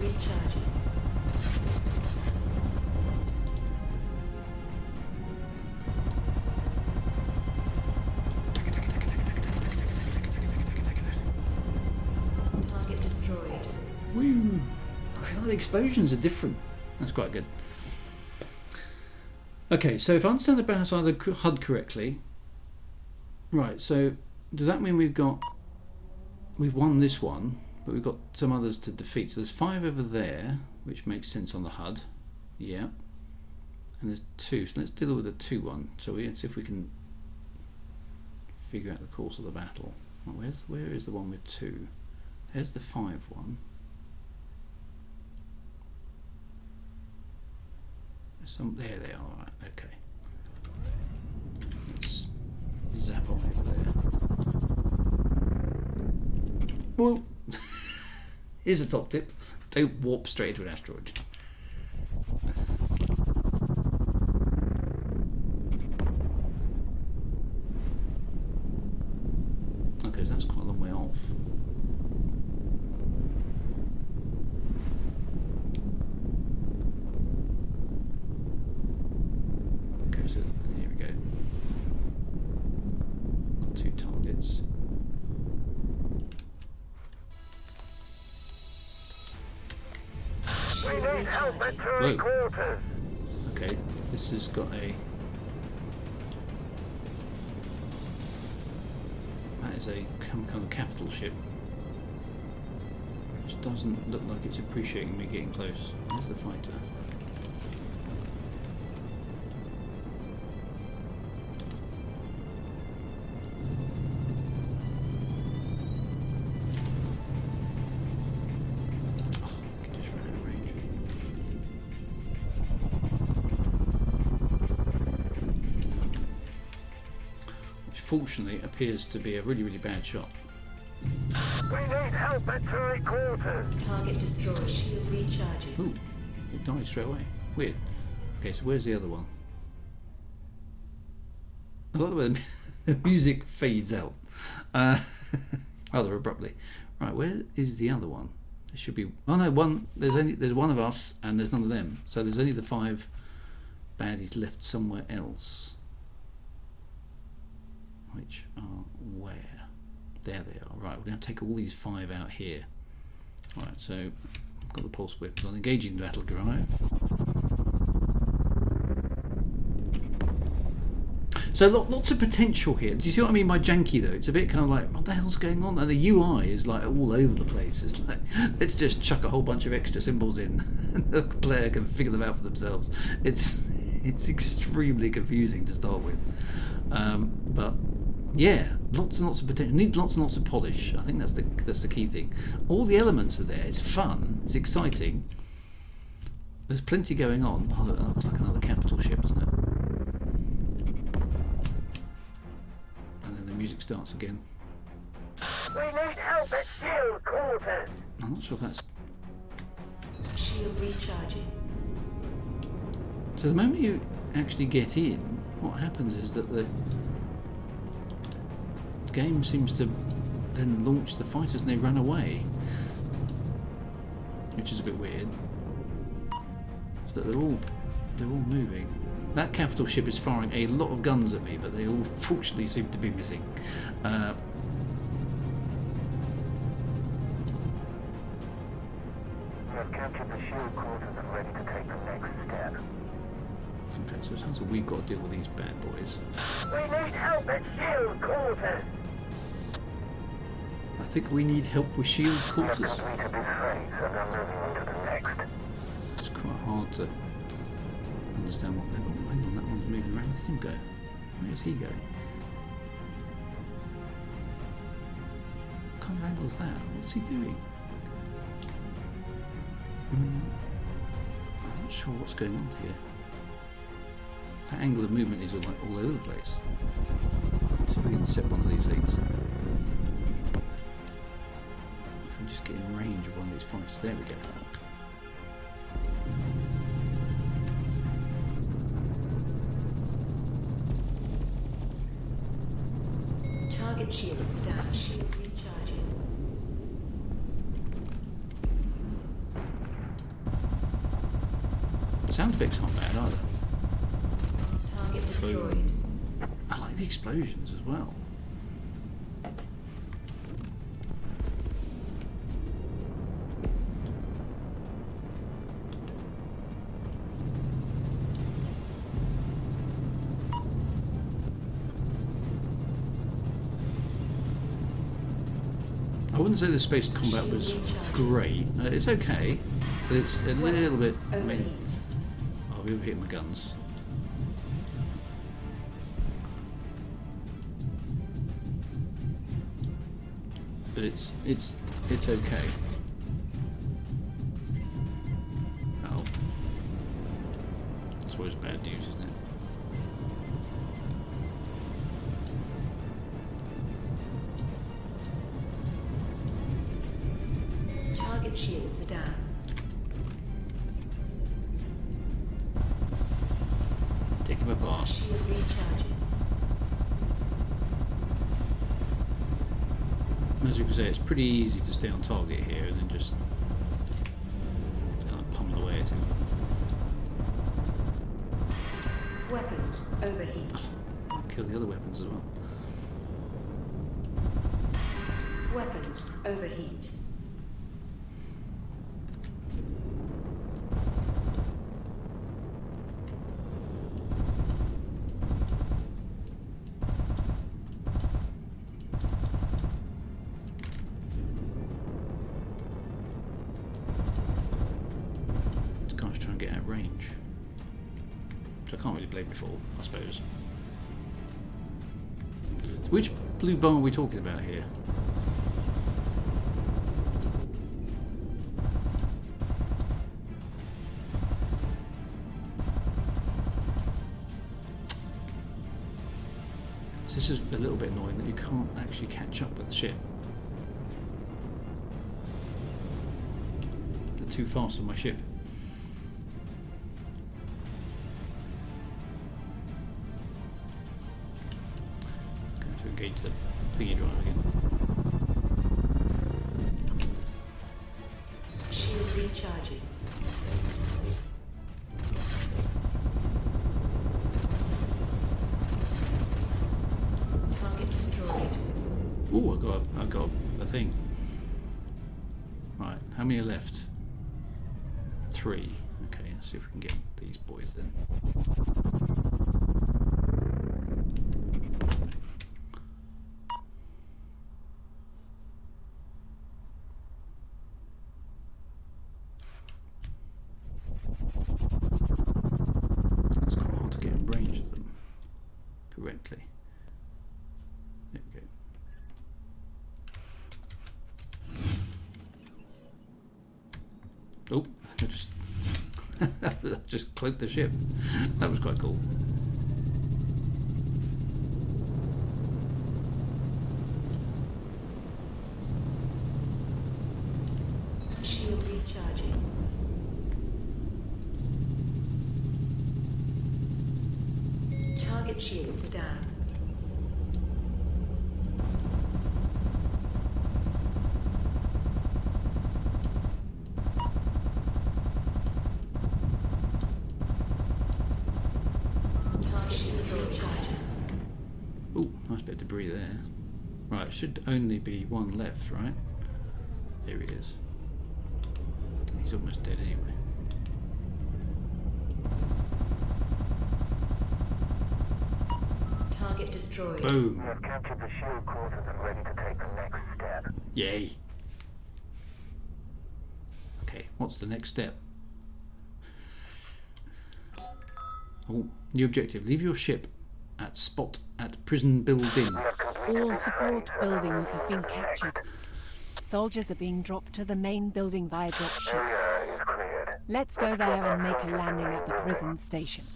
Recharging. Target destroyed. Woo! I know the explosions are different. That's quite good. Okay, so if I understand the balance of the HUD correctly, right, so does that mean we've won this one, but we've got some others to defeat? So there's 5 over there, which makes sense on the HUD. Yeah. And there's 2, so let's deal with the 2 one. So let's see if we can figure out the course of the battle. Well, where is the one with 2? There's the 5 one. There they are, right, okay. Let's zap on over there. Well, here's a top tip. Don't warp straight into an asteroid. Okay, so that's quite a long way off. Okay, so here we go. Got 2 targets. We need help at turret quarters. Okay, this has got a... That is a kind of capital ship. Which doesn't look like it's appreciating me getting close. Where's the fighter? unfortunately appears to be a really, really bad shot. We need help at turret quarters. Target destroyer shield recharging. Ooh, it died straight away. Weird. Okay, so where's the other one? I like the way the music fades out rather abruptly. Right, where is the other one? There should be. Oh no, one. There's one of us, and there's none of them. So there's only the 5 baddies left somewhere else. Which are where? There they are. Right, we're going to take all these 5 out here. Right, so I've got the pulse whips on. Engaging the battle drive. So lots of potential here. Do you see what I mean by janky though? It's a bit kind of like, what the hell's going on? And the UI is like all over the place. It's like, let's just chuck a whole bunch of extra symbols in and the player can figure them out for themselves. It's extremely confusing to start with. But yeah, lots and lots of potential. Need lots and lots of polish. I think that's the key thing. All the elements are there. It's fun. It's exciting. There's plenty going on. Oh, that looks like another capital ship, doesn't it? And then the music starts again. We need help at shield quarters. I'm not sure if that's. Shield recharging. So the moment you actually get in, what happens is that the game seems to then launch the fighters and they run away, which is a bit weird. So they're all moving. That capital ship is firing a lot of guns at me, but they all fortunately seem to be missing. We have captured the shield quarters and ready to take the next step. Okay, so it sounds like we've got to deal with these bad boys. We need help at shield quarters. I think we need help with shield We have quarters. completed this phase and are moving on to the next. It's quite hard to understand what they're. Oh, hang on, that one's moving around. Look at him go. Where's he going? What kind of angle is that? What's he doing? I'm not sure what's going on here. That angle of movement is all over the place. Let's see if we can set one of these things. If we just get in range of one of these fighters, there we go. Target shields down. Shield recharging. Sound effects aren't bad either. Target destroyed. I like the explosions as well. I wouldn't say the space combat was great. It's okay, but it's a little bit. I mean, Overheat. I'll be overheating my guns. But it's okay. Oh, that's always bad news, isn't it? Target shields are down. Take him apart. Shield recharging. As you can say, it's pretty easy to stay on target here and then just kind of pummel away at him. Weapons overheat. I'll kill the other weapons as well. Weapons overheat. This guy's trying to get out of range. So I can't really blame him for, I suppose. So which blue bar are we talking about here? This is a little bit annoying that you can't actually catch up with the ship. They're too fast on my ship. Going to engage the thingy drive again. Shield recharging. Target destroyed. Oh, I got a thing. Right, how many are left? 3. Okay, let's see if we can get these boys then. It's quite hard to get in range of them correctly. There we go. Oh, I just cloaked the ship. That was quite cool. Shield recharging. Target shields are down. Oh, nice bit of debris there. Right, should only be one left, right? There he is. He's almost dead anyway. Target destroyed. Boom. You have captured the shield quarters and ready to take the next step. Yay. Okay, what's the next step? Oh, new objective. Leave your ship at spot at prison building. All support buildings have been captured. Soldiers are being dropped to the main building via drop ships. Let's go there and make a landing at the prison station.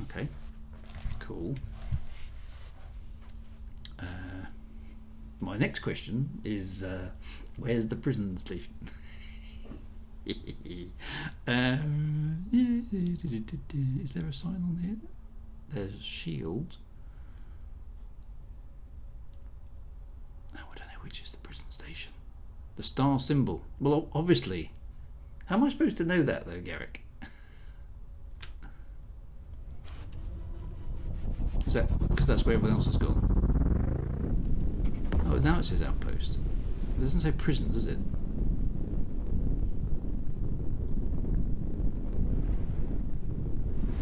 Okay, cool. My next question is, where's the prison station? Is there a sign on here? There's shield. Oh, I don't know which is the prison station. The star symbol. Well, obviously. How am I supposed to know that, though, Garrick? Is that because that's where everyone else has gone? Oh, now it says outpost. It doesn't say prison, does it?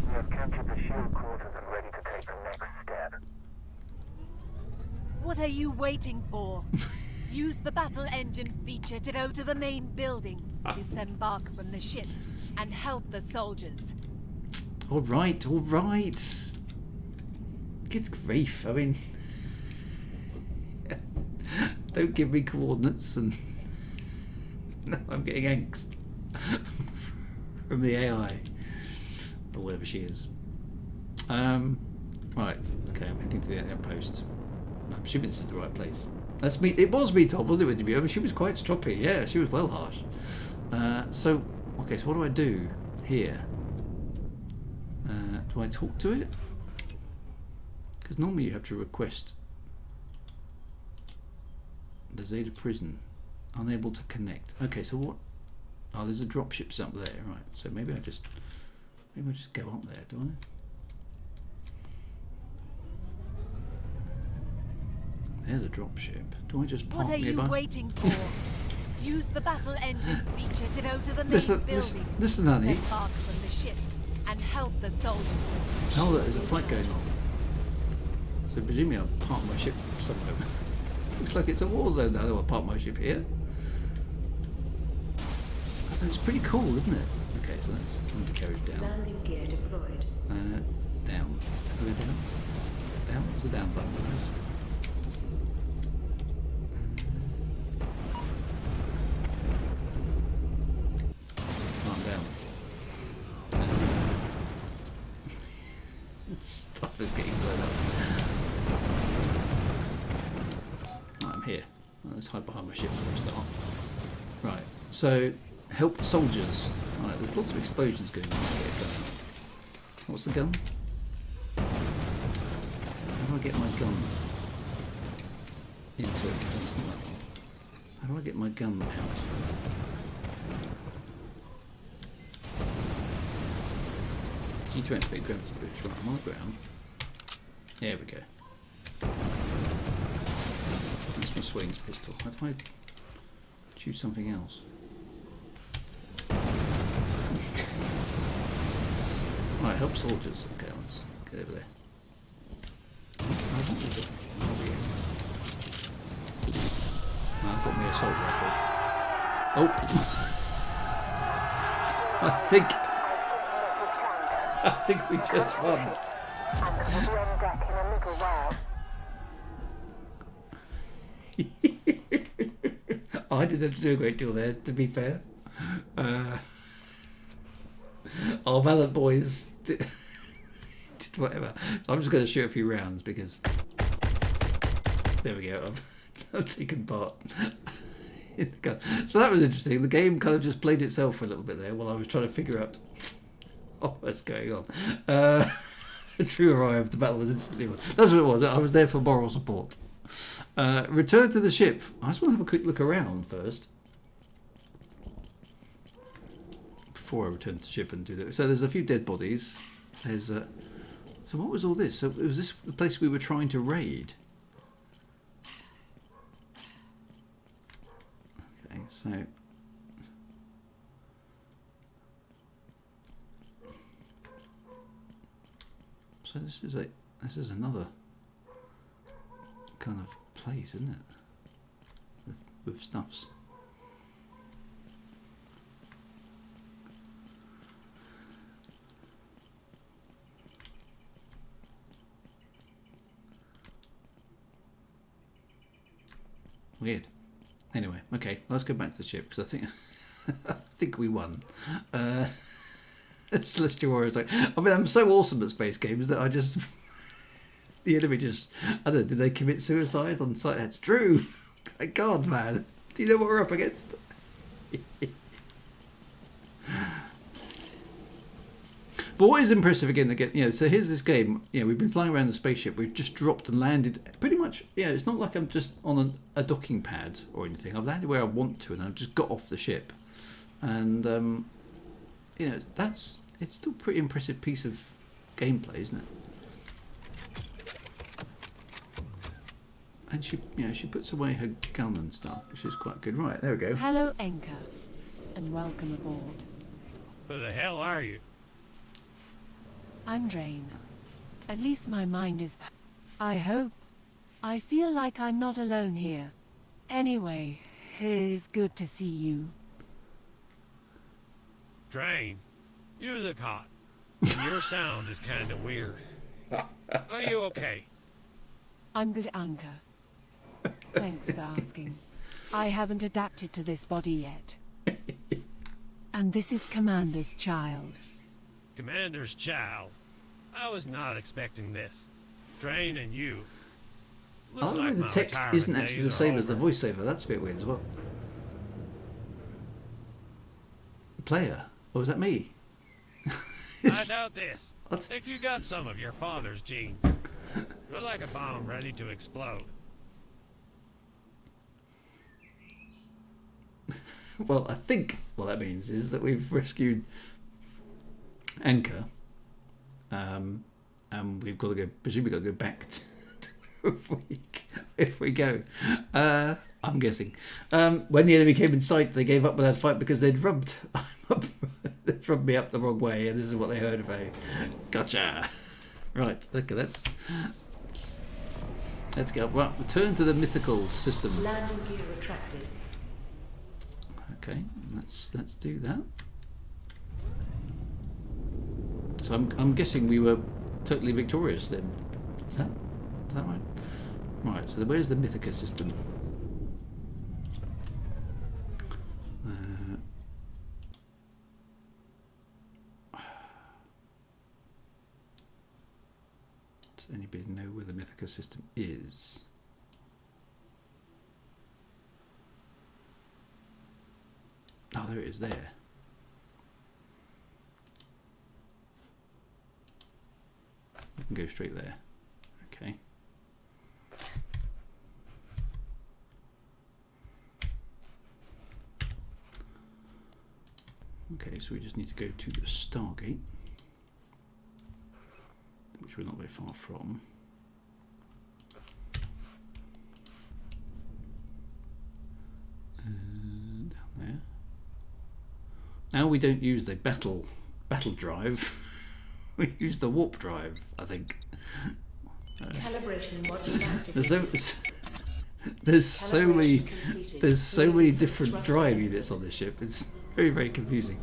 You have captured the shield quarters and ready to take the next step. What are you waiting for? Use the battle engine feature to go to the main building, disembark from the ship, and help the soldiers. All right, all right. Good grief! I mean, don't give me coordinates, and no, I'm getting angst from the AI or whatever she is. Right, okay, I'm heading to the outpost. I'm assuming this is the right place. That's me. It was me, Tom, wasn't it? With you? I mean, she was quite stroppy. Yeah, she was well harsh. So what do I do here? Do I talk to it? Because normally you have to request the Zeta prison. Unable to connect. Okay, so what? Oh, there's a dropship up there, right? So maybe I just go up there, do I? There's a dropship. Do I just park What are nearby? you waiting for? Use the battle engine feature to go to the main building. Listen, honey. Disembark from the ship and help the soldiers. Oh, there's a fight going on. So presumably I'll park my ship somewhere. Looks like it's a war zone now. I'll park my ship here. I think it's pretty cool, isn't it? Okay, so let's move the carriage down. Landing gear deployed. Down. Can we go down? Down? What's the down button? I'm down. Stuff is getting blown up. hide behind my ship for a start. Right, so help soldiers. Right, there's lots of explosions going on. What's the gun? How do I get my gun into it? How do I get my gun out? G2 activate gravity boost. Right, I'm on the ground. There we go. That's my swings pistol. How do I choose something else? Right, help soldiers. Okay, let's get over there. I've got me assault rifle. Oh! I think we just won. I didn't have to do a great deal there, to be fair. Our valiant boys did whatever. So I'm just going to shoot a few rounds because there we go. I've taken part in the gun. So that was interesting. The game kind of just played itself for a little bit there while I was trying to figure out what's going on. True arrived. The battle was instantly won. That's what it was. I was there for moral support. Return to the ship. I just want to have a quick look around first before I return to the ship and do that. So there's a few dead bodies. There's so what was all this? So was this the place we were trying to raid? Okay, so this is another kind of place, isn't it? With stuffs. Weird. Anyway, okay, let's go back to the ship because I think we won. Celestial Warriors. I mean, I'm so awesome at space games that I just the enemy just I don't know. Did they commit suicide on site? That's true. My God, man, do you know what we're up against? But what is impressive again, so here's this game, we've been flying around the spaceship, we've just dropped and landed pretty much, it's not like I'm just on a docking pad or anything, I've landed where I want to and I've just got off the ship. And, it's still a pretty impressive piece of gameplay, isn't it? And she puts away her gun and stuff, which is quite good. Right, there we go. Hello, Enco, and welcome aboard. Who the hell are you? I'm Drain. At least my mind is... I hope. I feel like I'm not alone here. Anyway, it is good to see you. Drain, you look hot. Your sound is kind of weird. Are you okay? I'm good, Anka. Thanks for asking. I haven't adapted to this body yet. And this is Commander's child. Commander's child. I was not expecting this. Drain and you. Looks Oh, like the my text retirement isn't actually the days same are as the over. voiceover. That's a bit weird as well. Player? Or was that me? I doubt this. What? If you got some of your father's genes. You're like a bomb ready to explode. Well, I think what that means is that we've rescued Enco, and we've got to go. Presumably, got to go back to if we go. I'm guessing when the enemy came in sight, they gave up with that fight because they'd rubbed me up the wrong way, and this is what they heard about. Gotcha. Right. Okay. Let's go. Right. Return to the mythical system. Landing gear retracted. Okay, let's do that. So I'm guessing we were totally victorious then. Is that right? Right. So where's the Mythica system? Does anybody know where the Mythica system is? Oh, there it is there. You can go straight there. Okay. Okay, so we just need to go to the Stargate, which we're not very far from. Down there. Now we don't use the battle drive. We use the warp drive, I think. Calibration module activated. There's so many completed. there's so many Waiting for different thrust drive inputs. units on this ship. It's very, very confusing.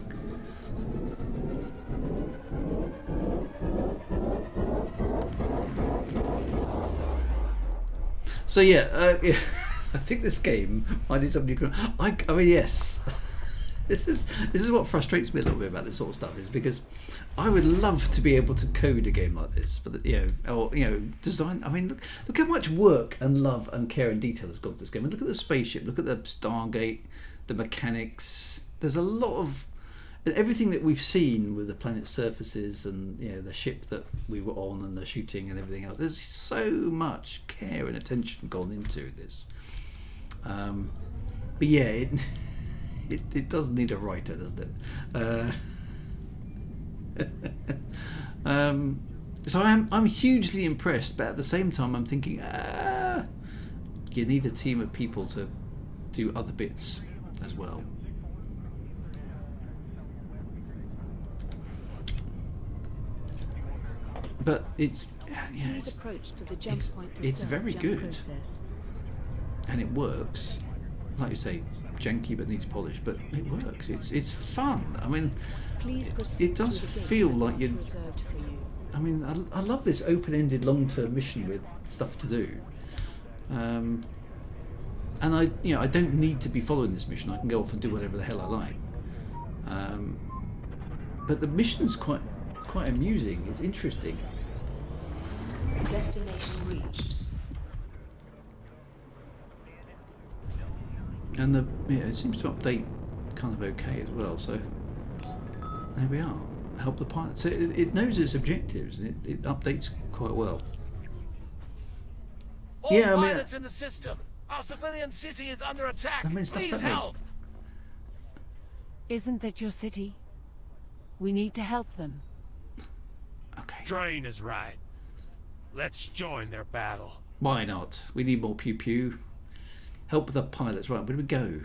So yeah, I think this game I need somebody who can. I mean, yes, this is what frustrates me a little bit about this sort of stuff, is because I would love to be able to code a game like this, but design. I mean, look how much work and love and care and detail has gone to this game. And look at the spaceship, look at the Stargate, the mechanics. There's a lot of everything that we've seen with the planet's surfaces and the ship that we were on and the shooting and everything else. There's so much care and attention gone into this. But yeah, it does need a writer, doesn't it? So I'm hugely impressed, but at the same time I'm thinking, you need a team of people to do other bits as well. But it's Please approach to the jump point to it's start very jump good. process. And it works, like you say, janky but needs polish, but it works. It's fun. I mean, Please proceed it does to the gate feel with like lots you. reserved for you. I mean, I love this open-ended, long-term mission with stuff to do. And I don't need to be following this mission. I can go off and do whatever the hell I like. But the mission's quite amusing. It's interesting. Destination reached. And it seems to update kind of okay as well. So there we are. Help the pilot. So it knows its objectives and it updates quite well. All Yeah, I mean, pilots in the system. Our civilian city is under attack. That means stuff's Please happening. help. Isn't that your city? We need to help them. Okay. Drain is right. Let's join their battle. Why not? We need more pew pew. Help the pilots. Right, where do we go?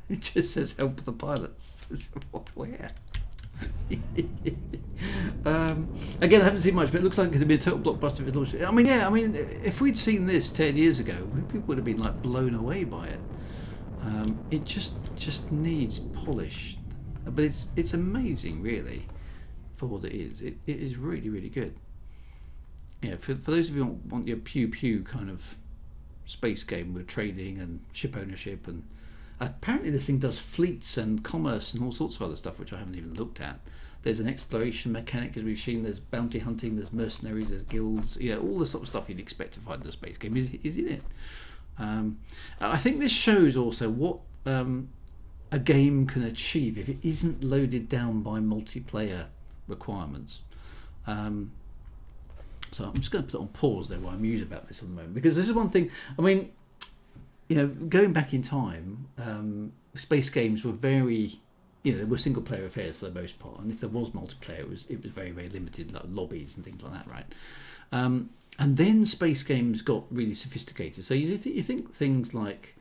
It just says help the pilots. Where? Again, I haven't seen much, but it looks like it'd be a total blockbuster if it launched. I mean, if we'd seen this 10 years ago, people would have been like blown away by it. It just needs polish, but it's amazing, really, for what it is. It is really, really good. Yeah, for those of you who want your pew pew kind of space game with trading and ship ownership, and apparently this thing does fleets and commerce and all sorts of other stuff which I haven't even looked at. There's an exploration mechanic, as we've seen. There's bounty hunting, there's mercenaries, there's guilds. All the sort of stuff you'd expect to find in a space game is in it. I think this shows also what a game can achieve if it isn't loaded down by multiplayer requirements. So I'm just going to put it on pause there while I muse about this at the moment, because this is one thing. I mean, going back in time, space games were very, they were single player affairs for the most part, and if there was multiplayer, it was very, very limited, like lobbies and things like that, right? And then space games got really sophisticated. So you think things like,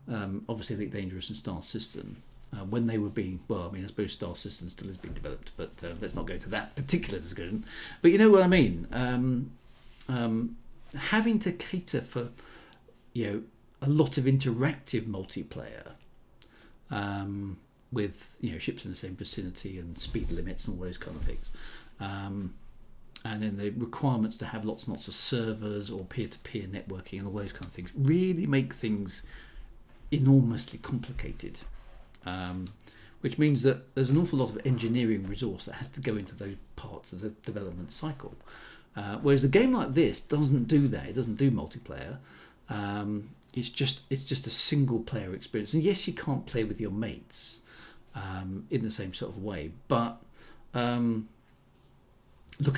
obviously, Elite Dangerous and Star System, when they were being, I suppose Star System still is being developed, but let's not go to that particular discussion. But you know what I mean? Having to cater for, a lot of interactive multiplayer, with ships in the same vicinity and speed limits and all those kind of things. And then the requirements to have lots and lots of servers or peer-to-peer networking and all those kind of things really make things enormously complicated, which means that there's an awful lot of engineering resource that has to go into those parts of the development cycle. Whereas a game like this doesn't do that. It doesn't do multiplayer. it's just a single player experience. And yes, you can't play with your mates in the same sort of way, but look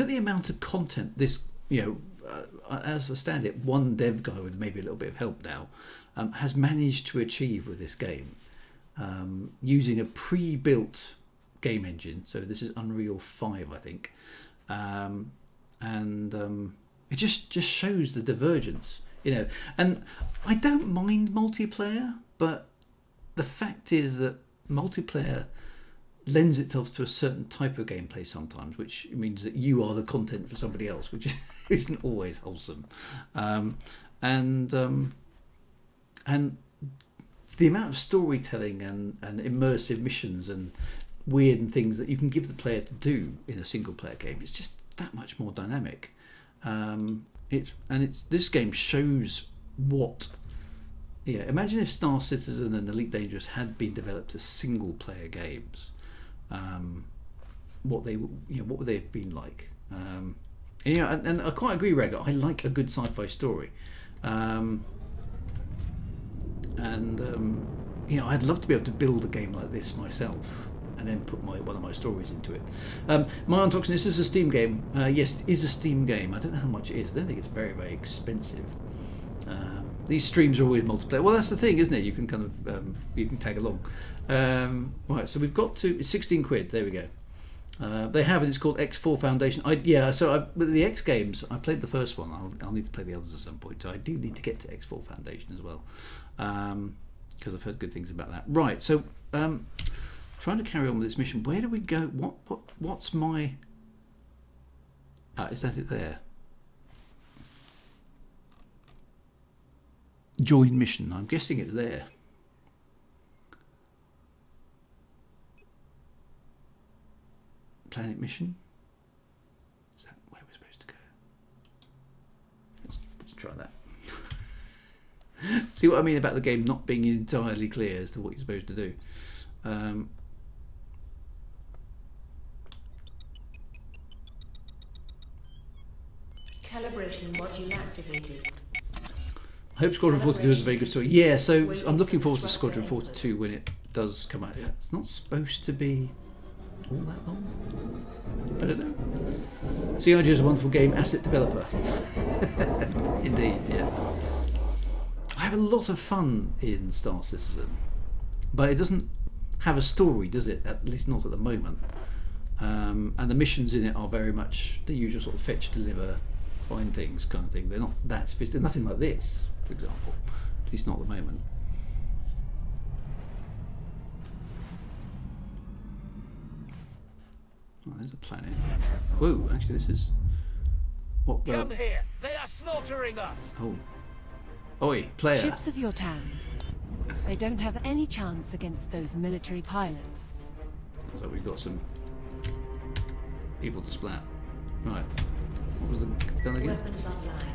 at the amount of content this, as I stand it, one dev guy with maybe a little bit of help now has managed to achieve with this game, using a pre-built game engine. So this is Unreal 5, I think, and it just shows the divergence, And I don't mind multiplayer, but the fact is that multiplayer lends itself to a certain type of gameplay sometimes, which means that you are the content for somebody else, which isn't always wholesome. And the amount of storytelling and immersive missions and weird and things that you can give the player to do in a single player game, it's just that much more dynamic. This game shows what. Yeah, imagine if Star Citizen and Elite Dangerous had been developed as single player games. What would they have been like? And I quite agree, Reg. I like a good sci-fi story, I'd love to be able to build a game like this myself and then put one of my stories into it. My Untoxin, this is a Steam game. Yes, it is a Steam game. I don't know how much it is. I don't think it's very, very expensive. These streams are always multiplayer. Well, that's the thing, isn't it? You can kind of you can tag along. Right, so we've got to. It's 16 quid. There we go. They have it. It's called X4 Foundation. With the X games, I played the first one. I'll need to play the others at some point. So I do need to get to X4 Foundation as well, because I've heard good things about that. Right, so trying to carry on with this mission. Where do we go? What's my? Is that it there? Join mission. I'm guessing it's there. Planet mission. Is that where we're supposed to go? Let's try that. See what I mean about the game not being entirely clear as to what you're supposed to do. Calibration module activated. I hope Squadron 42 is a very good story. Yeah, so I'm looking forward to Squadron 42 when it does come out. It's not supposed to be all that long. I don't know. CIG is a wonderful game asset developer. Indeed, yeah. I have a lot of fun in Star Citizen, but it doesn't have a story, does it? At least not at the moment. And the missions in it are very much the usual sort of fetch, deliver, find things kind of thing. They're not that sophisticated. Nothing like this, for example. At least not at the moment. Oh, there's a planet. Whoa, actually this is... What the... Come here! They are slaughtering us! Oh. Oi, player. Ships of your town. They don't have any chance against those military pilots. Looks like we've got some people to splat. Right. What was the gun again? Weapons online.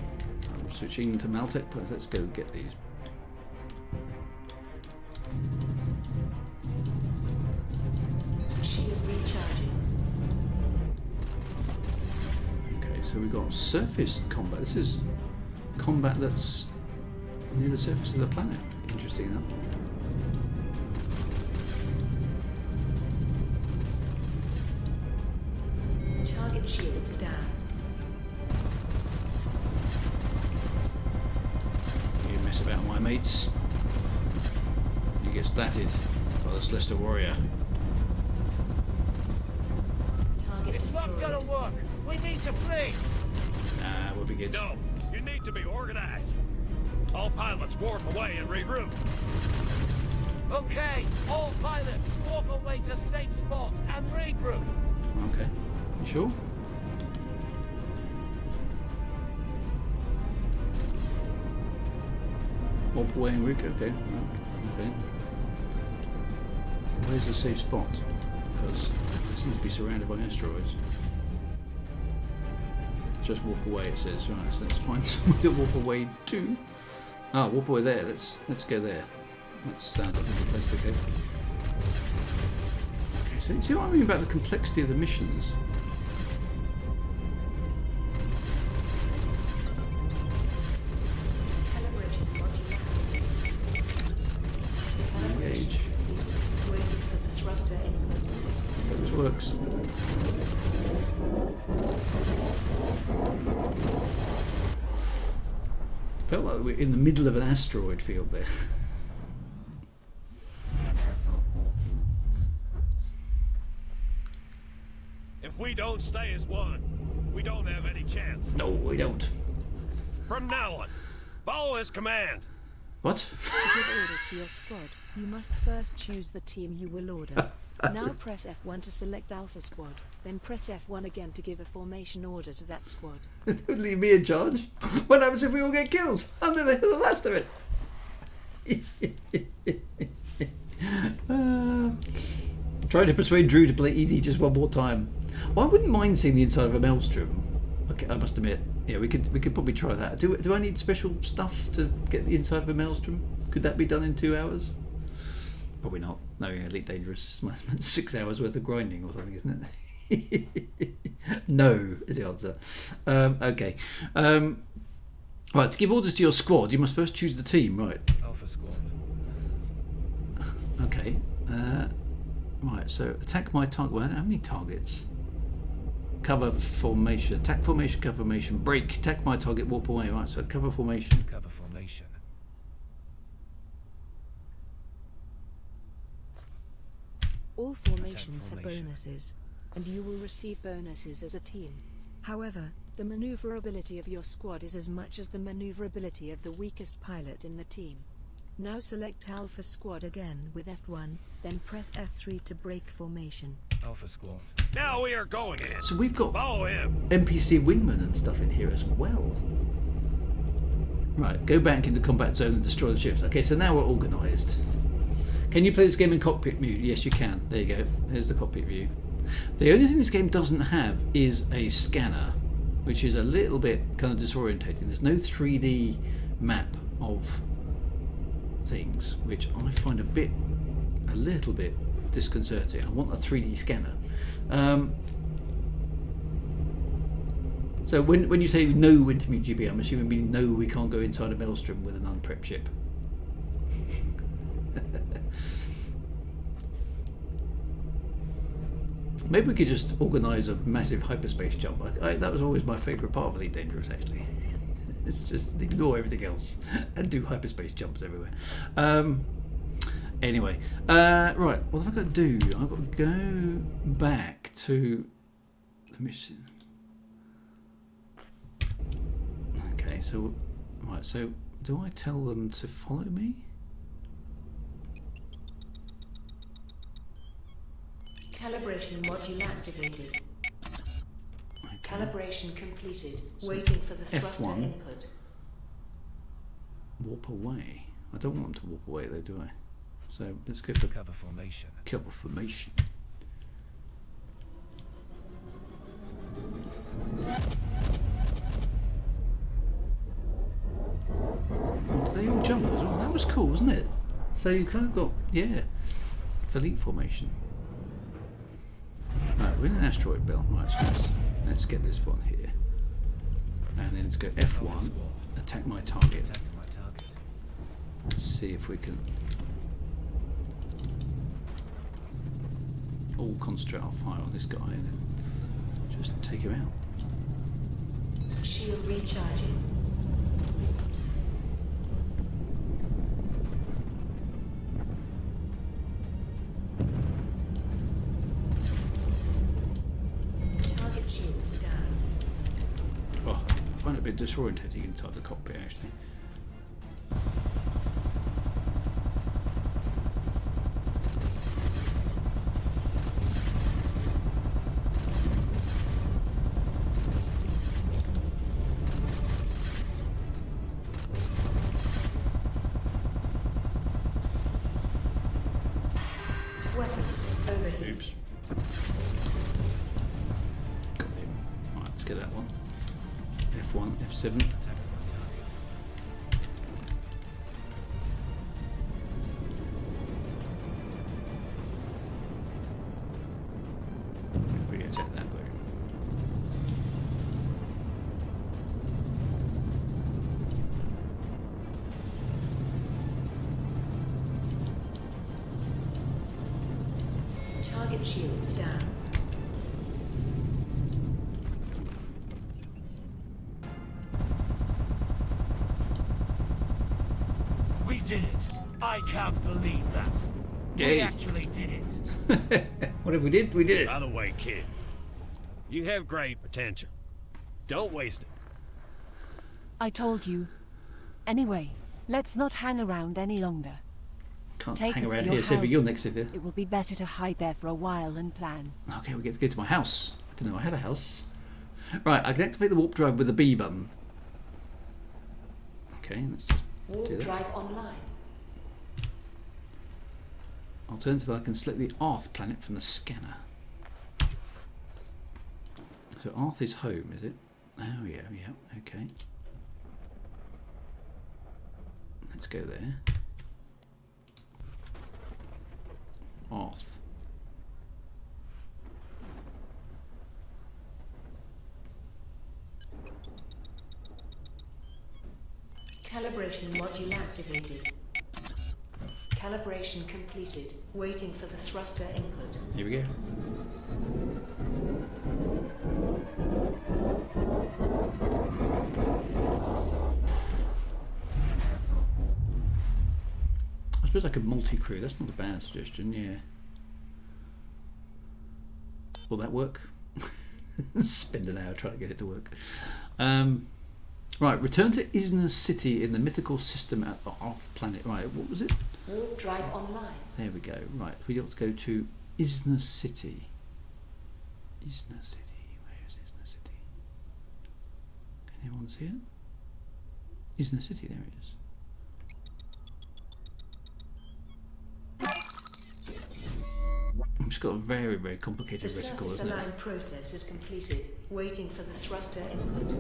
I'm switching to Maltec, but let's go get these. Shield recharging. Okay, so we've got surface combat. This is combat that's near the surface of the planet. Interesting enough. Target shields down. You mess about, my mates. You get splatted by the Celestial Warrior. Target It's not destroyed. gonna work! We need to flee! Nah, we'll be good. No, you need to be organized. All pilots warp away and regroup. Okay, all pilots walk away to safe spot and regroup. Okay. You sure? Walk away and regroup. Okay. Okay. Where's the safe spot? Because they seem to be surrounded by asteroids. Just walk away, it says. Right, so let's find somewhere to walk away to. Ah, walk away there. Let's go there. That sounds like a good place to go. Okay, so you see what I mean about the complexity of the missions? Calibration module activated. dogs. Felt like we're in the middle of an asteroid field there. If we don't stay as one, we don't have any chance. No, we don't. From now on, follow his command. What? To give orders to your squad, you must first choose the team you will order. Now press F1 to select Alpha Squad, then press F1 again to give a formation order to that squad. Don't leave me in charge. What happens if we all get killed? I'll never hear the last of it. Trying to persuade Drew to play ED just one more time. Well, I wouldn't mind seeing the inside of a maelstrom. Okay, I must admit, yeah, we could probably try that. Do I need special stuff to get the inside of a maelstrom? Could that be done in 2 hours? Probably not. No, Elite Dangerous. 6 hours worth of grinding or something, isn't it? No, is the answer. Okay. Right, to give orders to your squad, you must first choose the team, right? Alpha Squad. Okay. Right, so attack my target. Well, how many targets? Cover formation. Attack formation, cover formation. Break. Attack my target, warp away. Right, so cover formation. Cover formation. All formations have bonuses, and you will receive bonuses as a team. However, the maneuverability of your squad is as much as the maneuverability of the weakest pilot in the team. Now select Alpha Squad again with F1, then press F3 to break formation. Alpha Squad. Now we are going in. So we've got Follow him. NPC wingmen and stuff in here as well. Right, go back into combat zone and destroy the ships. Okay, so now we're organised. Can you play this game in cockpit view? Yes, you can. There you go. There's the cockpit view. The only thing this game doesn't have is a scanner, which is a little bit kind of disorientating. There's no 3D map of things, which I find a little bit disconcerting. I want a 3D scanner. So when you say no intermediate GB, I'm assuming meaning no, we can't go inside a maelstrom with an unprepped ship. Maybe we could just organise a massive hyperspace jump. That was always my favourite part of Elite Dangerous, actually. It's just ignore everything else and do hyperspace jumps everywhere. Anyway, right, what have I got to do? I've got to go back to the mission. Okay, so, right, so do I tell them to follow me? Calibration module activated. Okay. Calibration completed. So Waiting for the thruster F1. input. Warp away. I don't want them to warp away though, do I? So let's go for Cover formation. cover formation. Oh, they all jump as well. That was cool, wasn't it? So you kind of got, yeah, Elite formation. Right, we're in an asteroid belt. Right, so let's get this one here. And then let's go F1, attack my target. Attack to my target. Let's see if we can all concentrate our fire on this guy and then just take him out. Shield recharging. Target shields down. Oh, I find it a bit disorientating inside the cockpit actually. Weapons overheat. Oops. Got him. Right, let's get that one. F1, F7. Attack to my target. We attack that way. Target shields down. I can't believe that. Yay. We actually did it. What if we did? We did it. By the way, kid, you have great potential. Don't waste it. I told you. Anyway, let's not hang around any longer. Can't Take hang us around to your here, Sylvie. house. You're next to it. It will be better to hide there for a while and plan. Okay, we get to go to my house. I didn't know I had a house. Right, I can activate the warp drive with the B button. Okay, let's just do Warp that. drive online. Alternatively, I can select the Arth planet from the scanner. So Arth is home, is it? Oh yeah, okay. Let's go there. Arth. Calibration module activated. Calibration completed. Waiting for the thruster input. Here we go. I suppose I could multi-crew. That's not a bad suggestion, yeah. Will that work? Spend an hour trying to get it to work. Right, return to Isna City in the mythical system at the Arth planet. Right, what was it? Warp drive online. There we go. Right, we got to go to Isna City. Isna City. Where is Isna City? Can anyone see it? Isna City. There it is. I've just got a very, very complicated The reticle, surface isn't it? align process is completed. Waiting for the thruster input.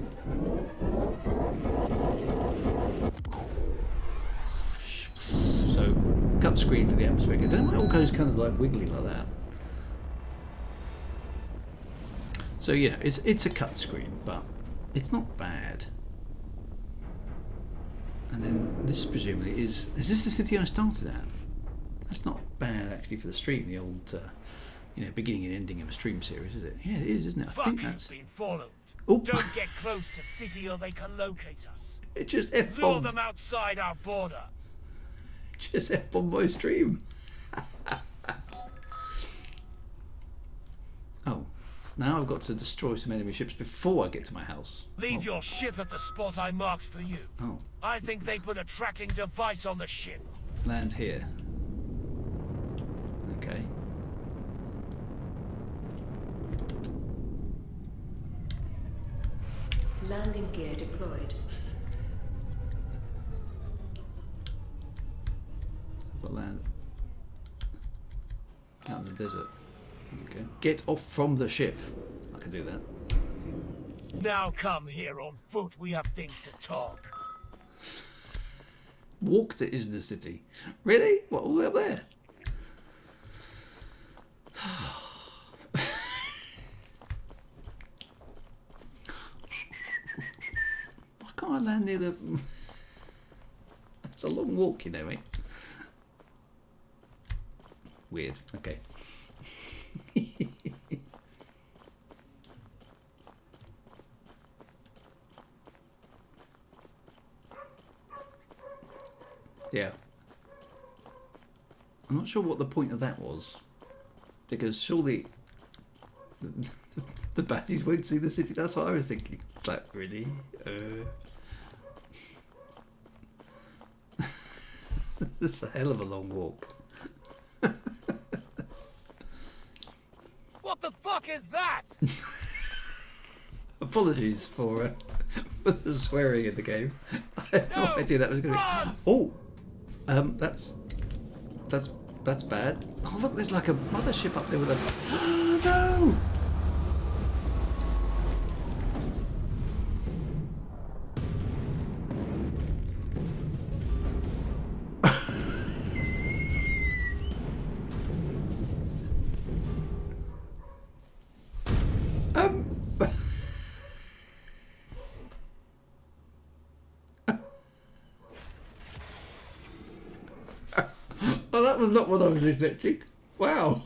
So, cut screen for the atmosphere. I don't know why it all goes kind of like wiggly like that. So yeah, it's a cut screen, but it's not bad. And then this presumably is this the city I started at? That's not bad actually for the stream, the old beginning and ending of a stream series, is it? Yeah, it is, isn't it? I Fuck, think you've that's been followed. Oh. Don't get close to city or they can locate us. it just Lure F-bombed. them outside our border. Just F-bombed my stream. Oh. Now I've got to destroy some enemy ships before I get to my house. Leave your ship at the spot I marked for you. Oh. I think they put a tracking device on the ship. Land here. Okay. Landing gear deployed. I've got land out in the desert. Okay. Get off from the ship. I can do that. Now come here on foot. We have things to talk. Walk to Isna City. Really? What, all the way up there? Why can't I land near the... It's a long walk, you know, mate. Weird. Okay. Yeah. I'm not sure what the point of that was. Because surely the baddies won't see the city. That's what I was thinking. It's like, really? It's a hell of a long walk. What the fuck is that? Apologies for the swearing in the game. I had no idea that was going to be... Oh! That's bad. Oh, look, there's like a mothership up there with a... Oh, no! Oh, that was not what I was expecting. Wow.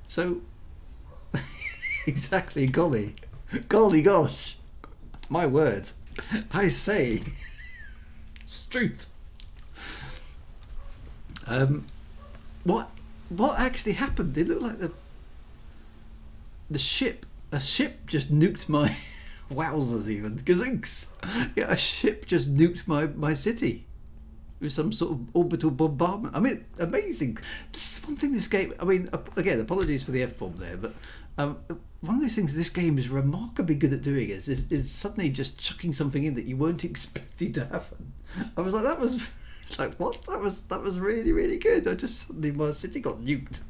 So, Exactly, golly. Golly gosh. My word. I say. It's truth. What actually happened? It looked like a ship just nuked my wowzers even. Gazooks. Yeah, a ship just nuked my city. With some sort of orbital bombardment. I mean, amazing. This is one thing this game... I mean, again, apologies for the F-bomb there, but one of those things this game is remarkably good at doing is suddenly just chucking something in that you weren't expecting to happen. I was like, that was... It's like, what? That was really, really good. I just suddenly... My city got nuked.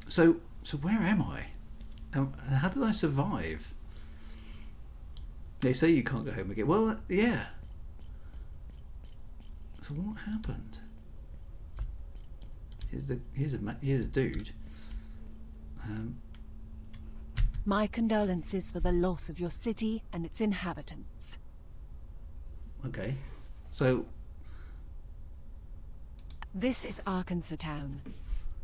So where am I? How did I survive? They say you can't go home again. Well, yeah. So what happened? Here's a dude. My condolences for the loss of your city and its inhabitants. Okay. So This is Arkansas Town,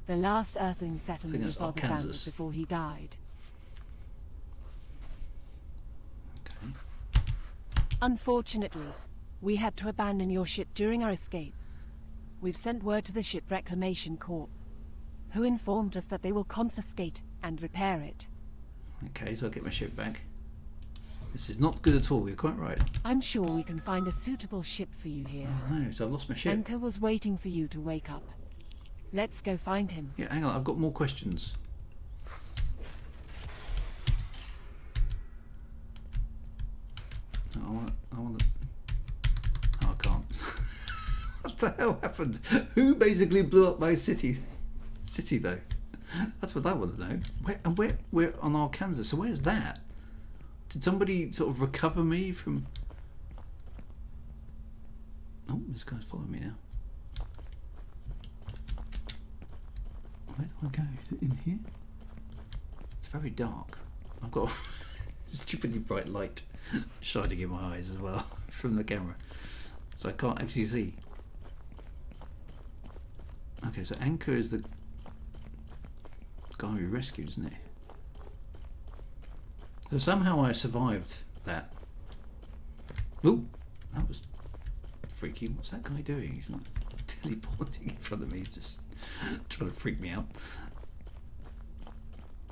the last Earthling settlement that's your father founded Arkansas. before he died. okay. Unfortunately, we had to abandon your ship during our escape. We've sent word to the Ship Reclamation Corps, who informed us that they will confiscate and repair it. Okay, so I'll get my ship back. This is not good at all, you're quite right. I'm sure we can find a suitable ship for you here. Oh no, so I've lost my ship. Enco was waiting for you to wake up. Let's go find him. Yeah, hang on, I've got more questions. No, I want to... Oh, I can't. What the hell happened? Who basically blew up my city? City, though. That's what I want to know. We're on Arkansas, so where's that? Did somebody sort of recover me from... Oh, this guy's following me now. Where do I go? Is it in here? It's very dark. I've got a stupidly bright light shining in my eyes as well from the camera. So I can't actually see. Okay, so Enco is the guy we rescued, isn't it? So somehow I survived that. Ooh, that was freaky. What's that guy doing? He's not teleporting in front of me, just trying to freak me out.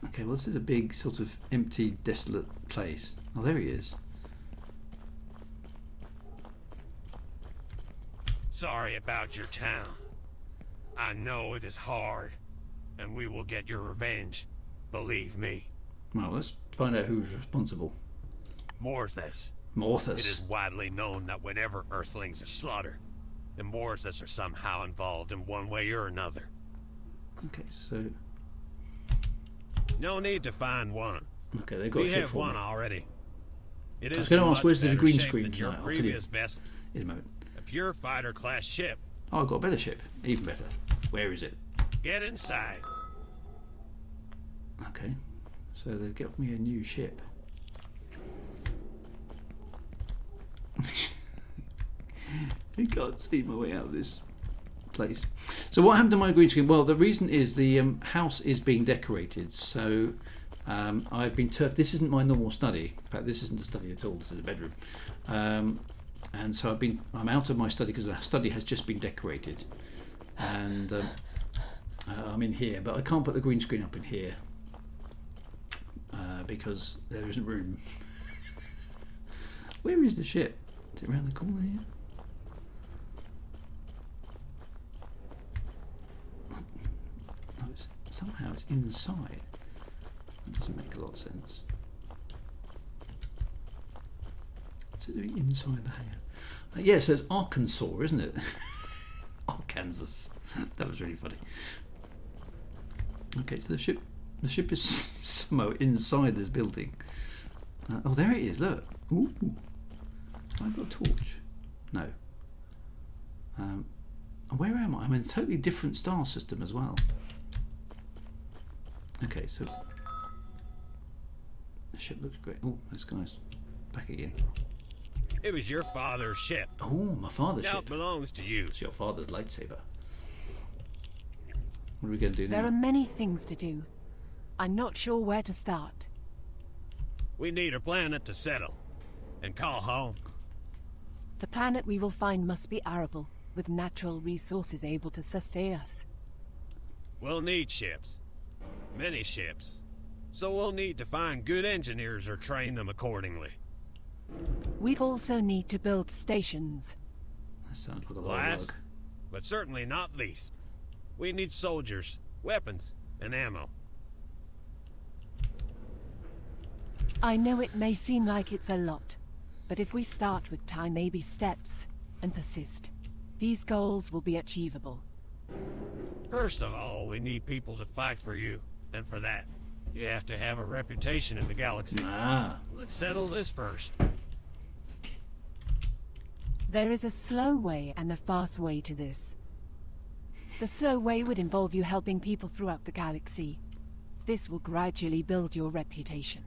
Okay, well this is a big sort of empty, desolate place. Oh, there he is. Sorry about your town. I know it is hard, and we will get your revenge. Believe me. Well, let's find out who's responsible. Morthas. Morthas. It is widely known that whenever Earthlings are slaughtered, the Morthas are somehow involved in one way or another. Okay, so... No need to find one. Okay, they've got a We ship have for one me. already. It I was is going to in ask, much where's the better green shape screen than your tonight? I'll tell you. previous vessel. In a moment. A pure fighter class ship. Oh, I've got a better ship. Even better. Where is it? Get inside. Okay. So they've got me a new ship. I can't see my way out of this place. So what happened to my green screen? Well, the reason is the house is being decorated. So I've been turfed. This isn't my normal study. In fact, this isn't a study at all. This is a bedroom. And so I'm out of my study because the study has just been decorated. And I'm in here, but I can't put the green screen up in here. Because there isn't room. Where is the ship? Is it around the corner here? No, somehow it's inside. That doesn't make a lot of sense. What's it doing inside the hangar? Yeah, so it's Arkansas, isn't it? Arkansas. That was really funny. Okay, so the ship is somehow inside this building. Oh, there it is, look. Ooh. Have I got a torch? No. Where am I? I'm in a totally different star system as well. Okay, so the ship looks great. Oh, this guy's back again. It was your father's ship. Oh, my father's Now it ship. belongs to you. It's your father's lightsaber. What are we going to do There now? are many things to do. I'm not sure where to start. We need a planet to settle and call home. The planet we will find must be arable, with natural resources able to sustain us. We'll need ships. Many ships. So we'll need to find good engineers or train them accordingly. We'd also need to build stations. That sounds like a lot of Last, work. but certainly not least, we need soldiers, weapons, and ammo. I know it may seem like it's a lot, but if we start with tiny baby steps and persist, these goals will be achievable. First of all, we need people to fight for you, and for that, you have to have a reputation in the galaxy. Ah, Let's settle this first. There is a slow way and a fast way to this. The slow way would involve you helping people throughout the galaxy. This will gradually build your reputation.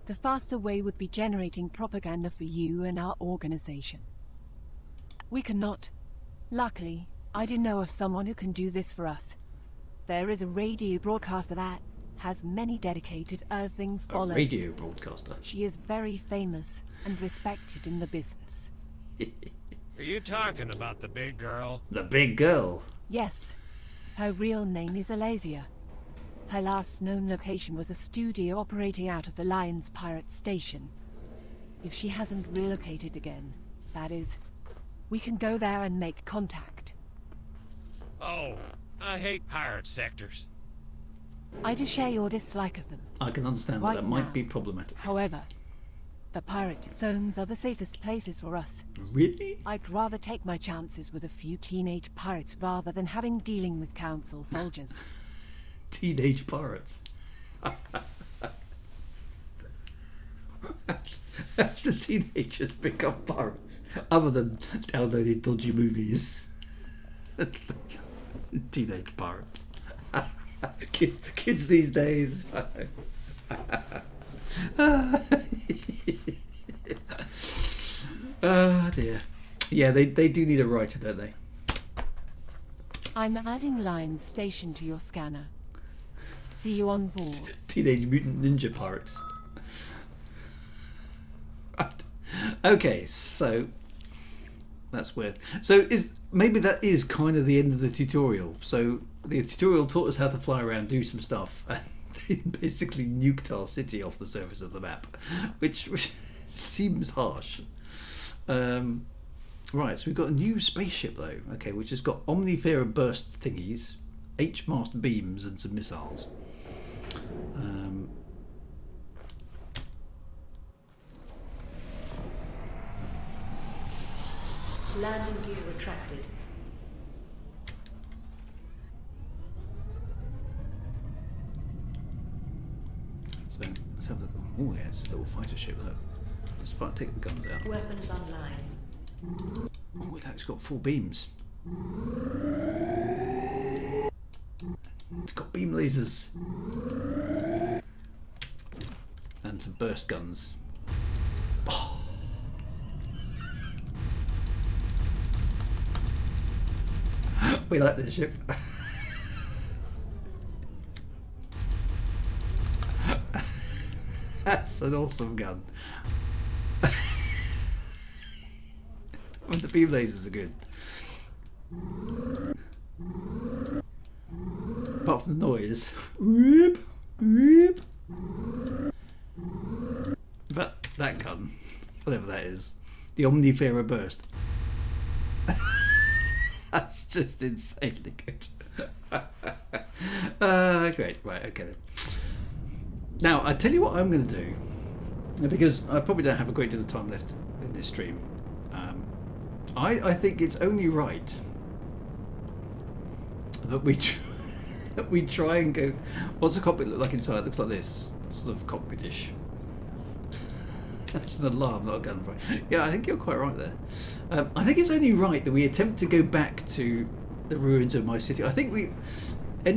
The faster way would be generating propaganda for you and our organization. We cannot. Luckily, I do know of someone who can do this for us. There is a radio broadcaster that has many dedicated Earthling a followers. radio broadcaster. She is very famous and respected in the business. Are you talking about the big girl? The big girl. Yes, her real name is Alasia. Her last known location was a studio operating out of the Lions Pirate Station. If she hasn't relocated again, that is, we can go there and make contact. Oh, I hate pirate sectors. I do share your dislike of them. I can understand that Right that might now. be problematic. However, the pirate zones are the safest places for us. Really? I'd rather take my chances with a few teenage pirates rather than having dealing with council soldiers. Teenage pirates. The teenagers become pirates, other than downloading dodgy movies. Teenage pirates. Kids these days. Oh dear. Yeah, they do need a writer, don't they? I'm adding Lions Station to your scanner. See you on board. Teenage Mutant Ninja Pirates. Right. Okay, so that's weird. So maybe that is kind of the end of the tutorial. So the tutorial taught us how to fly around, do some stuff, and they basically nuked our city off the surface of the map, which seems harsh. Right, so we've got a new spaceship though. Okay, which has got Omnifera burst thingies, H-mast beams, and some missiles. Landing gear retracted. So let's have a look. Oh yeah, it's a little fighter ship though. Let's take the guns out. Weapons online. Oh, look, it's got 4 beams. It's got beam lasers. And some burst guns. Oh. We like this ship. That's an awesome gun. I mean, the beam lasers are good. Apart from the noise. Whoop, whoop. But that gun, whatever that is, the Omnifera burst. That's just insanely good. Great, right, okay then. Now, I tell you what I'm going to do, because I probably don't have a great deal of time left in this stream. I think it's only right that we try and go. What's the cockpit look like inside? It looks like this, sort of cockpitish. That's an alarm, not a gunfight. Yeah, I think you're quite right there. I think it's only right that we attempt to go back to the ruins of my city. I think I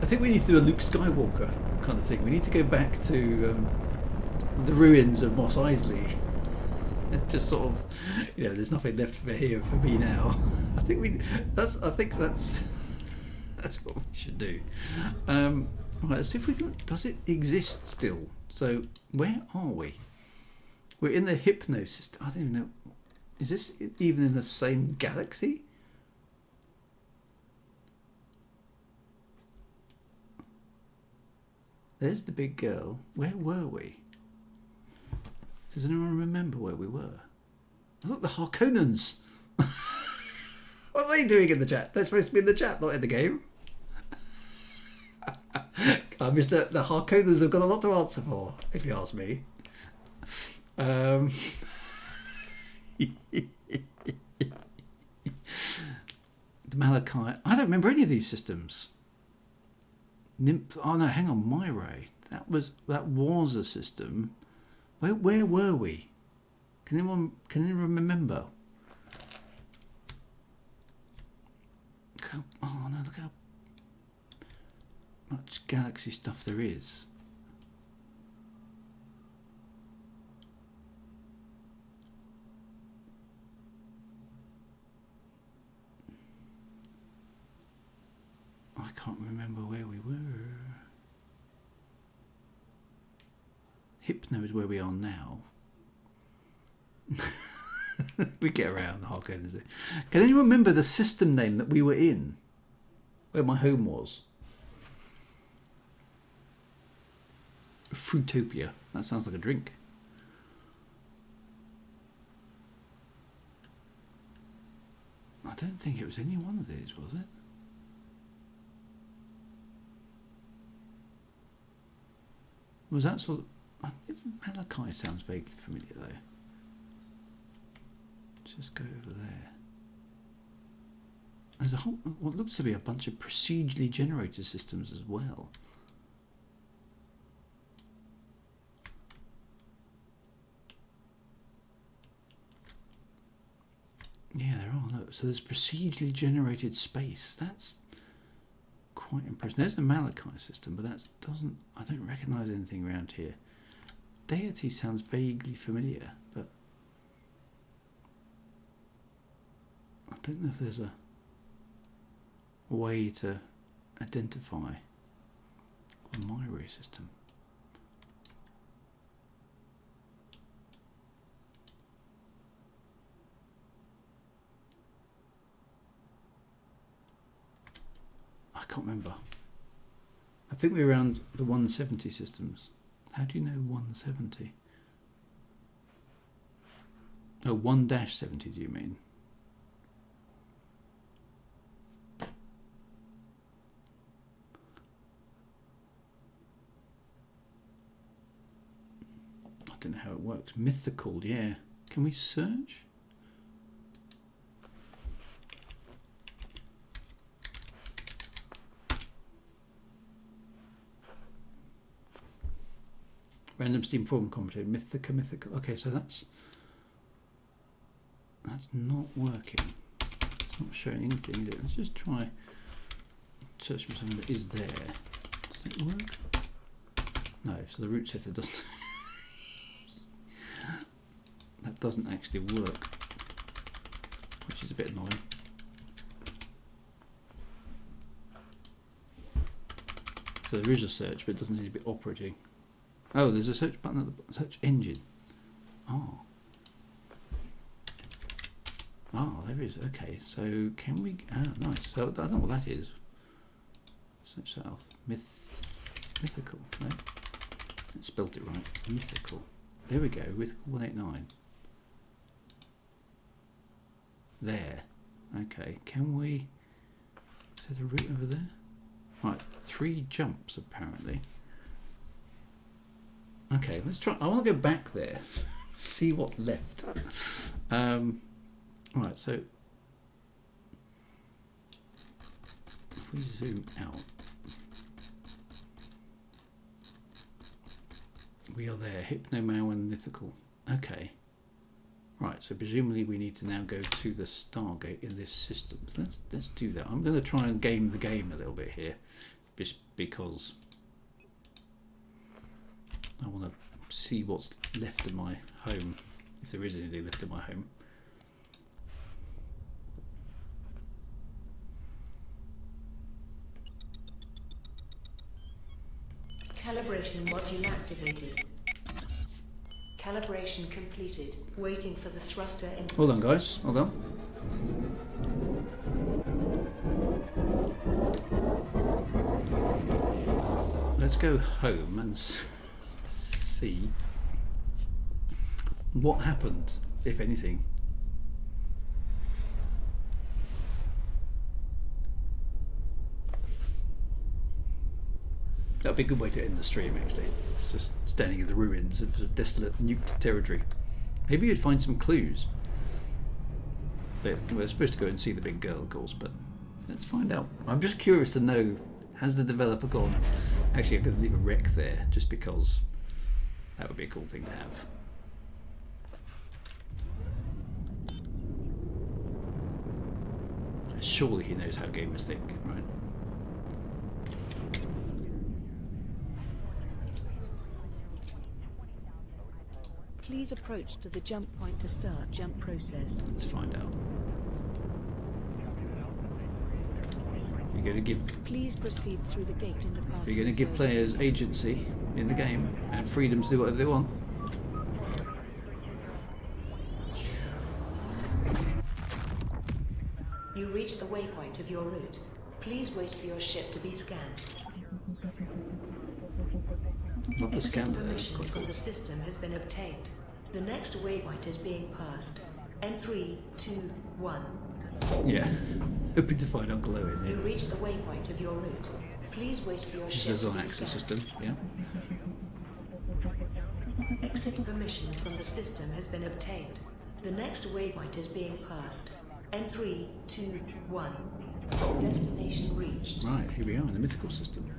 think we need to do a Luke Skywalker kind of thing. We need to go back to the ruins of Mos Eisley Just sort of, there's nothing left for here for me now. I think that's what we should do. Right, let's see if we can. Does it exist still? So where are we? We're in the Hypno system. I don't even know. Is this even in the same galaxy? There's the big girl. Where were we? Does anyone remember where we were? Oh, look, the Harkonnens. What are they doing in the chat? They're supposed to be in the chat, not in the game. Mr. The Harkonnens have got a lot to answer for, if you ask me. The Malachite. I don't remember any of these systems. Nymph. Oh no, hang on, Myray. That was a system. Where were we? Can anyone remember? Oh no, look how much galaxy stuff there is. I can't remember where we were. Hypno is where we are now. We get around the Harkonnens. Can anyone remember the system name that we were in? Where my home was? Fruitopia. That sounds like a drink. I don't think it was any one of these, was it? Was that sort of... Malachi sounds vaguely familiar though. Just go over there. There's a whole, what looks to be a bunch of procedurally generated systems as well. Yeah, there are. Look, so there's procedurally generated space. That's quite impressive. There's the Malachite system, but that doesn't. I don't recognise anything around here. Deity sounds vaguely familiar, but I don't know if there's a way to identify the Myray system. I can't remember. I think we're around the 170 systems. How do you know 170? Oh, 1-70 do you mean? I don't know how it works. Mythical, yeah. Can we search? Random Steam form commentator, mythical. Okay, so that's not working. It's not showing anything, is it? Let's just try search for something that is there. Does it work? No, so the root setter doesn't. That doesn't actually work, which is a bit annoying. So there is a search, but it doesn't seem to be operating. Oh, there's a search button at the search engine. Oh. Oh, there is. Okay, so can we... Ah, nice. So I don't know what that is. Search south. Mythical. No? I spelt it right. Mythical. There we go. Mythical 189. There. Okay, can we... Is there a route over there? Right, 3 jumps apparently. Okay, let's try. I want to go back there, see what's left. Right, so if we zoom out, we are there. Hypnomau and Mythical. Okay. Right, so presumably we need to now go to the Stargate in this system. So let's do that. I'm going to try and game the game a little bit here, just because I want to see what's left of my home, if there is anything left in my home. Calibration module activated. Calibration completed. Waiting for the thruster input. Hold on, guys. Hold on. Let's go home and see what happened, if anything. That would be a good way to end the stream, actually. It's just standing in the ruins of a desolate, nuked territory. Maybe you'd find some clues. But we're supposed to go and see the big girl, of course, but let's find out. I'm just curious to know, has the developer gone, actually I'm going to leave a wreck there, just because that would be a cool thing to have. Surely he knows how gamers think, right? Please approach to the jump point to start jump process. Let's find out. You're going to give. Please proceed through the gate in the path. You're going to give players agency in the game and freedom to do whatever they want. You reach the waypoint of your route. Please wait for your ship to be scanned. Not the Exit scan there. permission from the system has been obtained. The next waypoint is being passed. N3, 2, 1. Yeah. Hoping to find Uncle Owen. You reach the waypoint of your route. Please wait for your This ship is to on be access scanned. system, yeah. Exit permission from the system has been obtained. The next waypoint is being passed. N3, 2, 1. Destination reached. Right, here we are in the mythical system.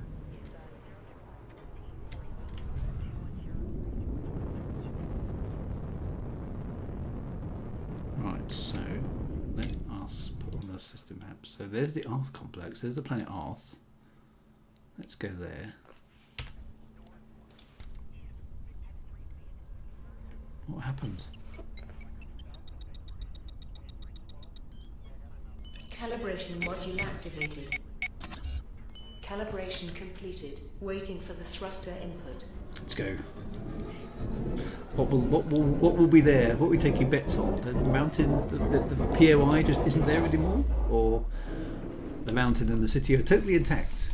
Right, so let us put on the system map. So there's the Arth complex, there's the planet Arth. Let's go there. What happened? Calibration module activated. Calibration completed. Waiting for the thruster input. Let's go. What will be there? What are we taking bets on? The mountain, the POI just isn't there anymore, or the mountain and the city are totally intact,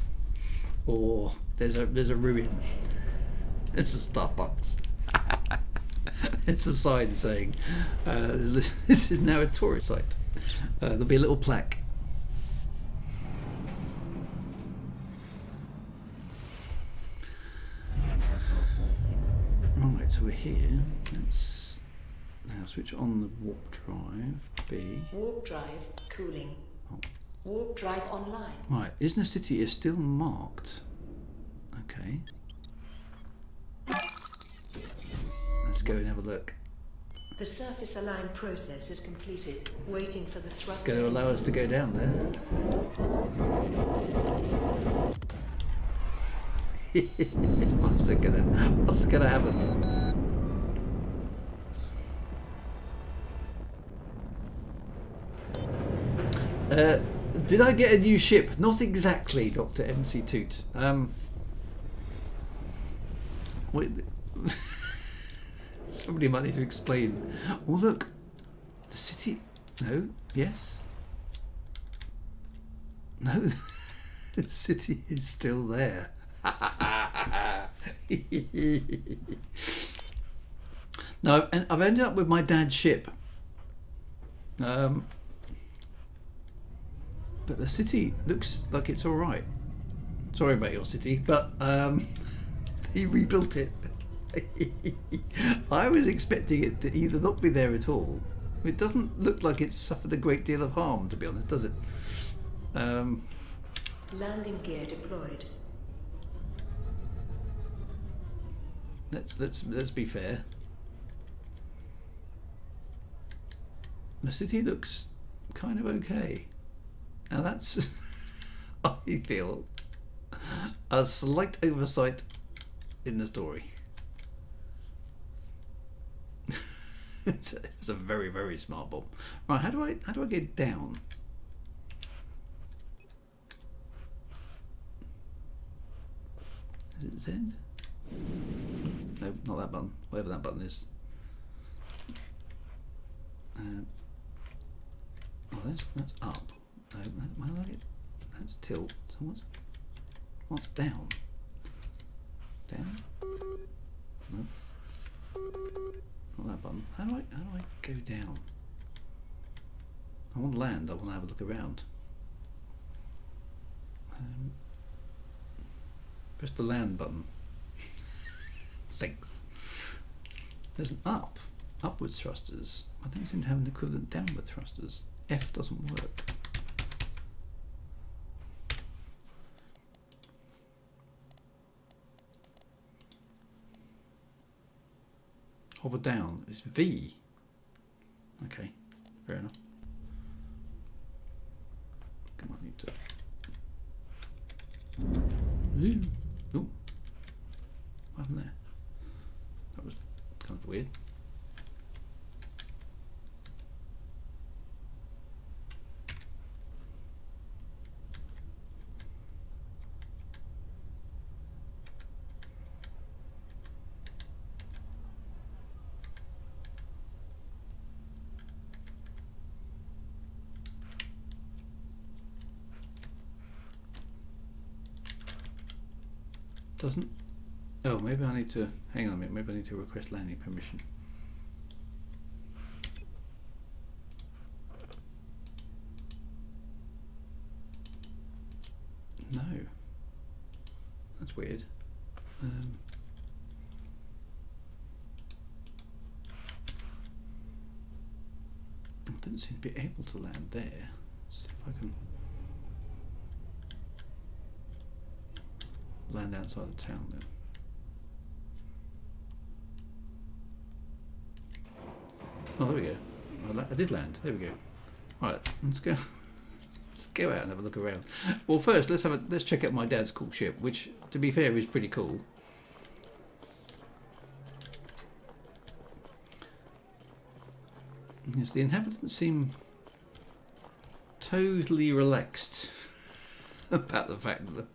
or there's a ruin. It's a Starbucks. It's a sign saying this is now a tourist site. There'll be a little plaque. Right, so we're here. Let's now switch on the warp drive. B. Warp drive cooling. Warp drive online. Right, Isna City is still marked. Okay. Let's go and have a look. The surface align process is completed. Waiting for the It's thruster. going to allow us to go down there. What's gonna happen? Did I get a new ship? Not exactly, Dr. MC Toot. Wait, somebody might need to explain. Oh look, the city. No, yes. No, the city is still there. No, and I've ended up with my dad's ship. But the city looks like it's all right. Sorry about your city, but he rebuilt it. I was expecting it to either not be there at all. It doesn't look like it's suffered a great deal of harm, to be honest, does it? Landing gear deployed. Let's be fair. The city looks kind of okay. Now that's, I feel, a slight oversight in the story. It's a very, very smart bomb. Right, how do I get down? Is it Z? No, not that button. Whatever that button is. Oh, that's up. No, why do I get? That's tilt. So what's down? Down? No. Not that button. How do I go down? I want to land. I want to have a look around. Press the land button. Thanks. There's an upwards thrusters. I don't seem to have an equivalent downward thrusters. F doesn't work. Hover down is V. Okay, fair enough. Come on, need to. Ooh. What happened there? That was kind of weird. Doesn't. Oh, maybe I need to hang on a minute. Maybe I need to request landing permission. No, that's weird. I don't seem to be able to land there. Let's see if I can land outside the town then. Oh, there we go. I did land. There we go. Right, let's go. Let's go out and have a look around. Well, first let's check out my dad's cool ship, which, to be fair, is pretty cool. Yes, the inhabitants seem totally relaxed about the fact that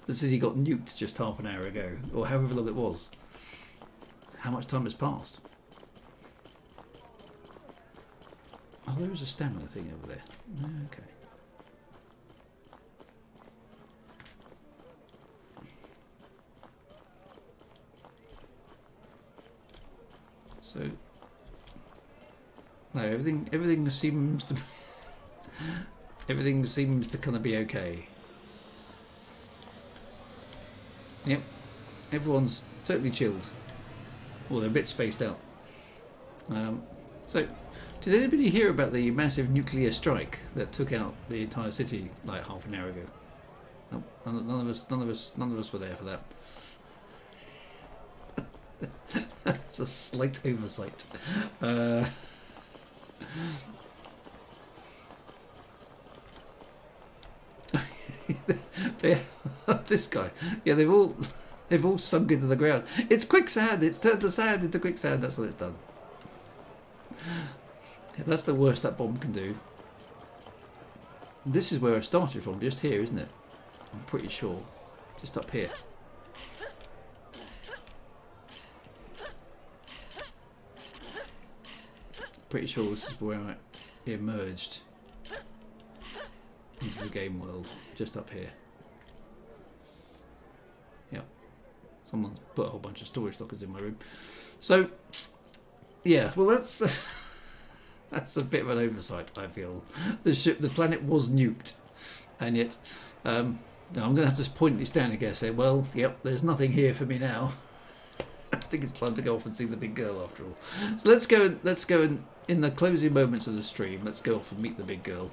the city got nuked just half an hour ago, or however long it was. How much time has passed? Oh, there is a stamina thing over there. Okay. So, no, everything seems to everything seems to kind of be okay. Yep, everyone's totally chilled. Well, they're a bit spaced out. So, did anybody hear about the massive nuclear strike that took out the entire city like half an hour ago? No, none of us were there for that. That's a slight oversight. This guy, yeah, they've all sunk into the ground. It's quicksand. It's turned the sand into quicksand. That's what it's done. Yeah, that's the worst that bomb can do. This is where I started from, just here, isn't it? I'm pretty sure, just up here. Pretty sure this is where I emerged into the game world, just up here. Yep. Someone's put a whole bunch of storage lockers in my room. So, yeah, well that's that's a bit of an oversight, I feel. The planet was nuked, and yet now I'm going to have to pointedly stand again and say, well, yep, there's nothing here for me now. I think it's time to go off and see the big girl after all. So let's go and in the closing moments of the stream, let's go off and meet the big girl.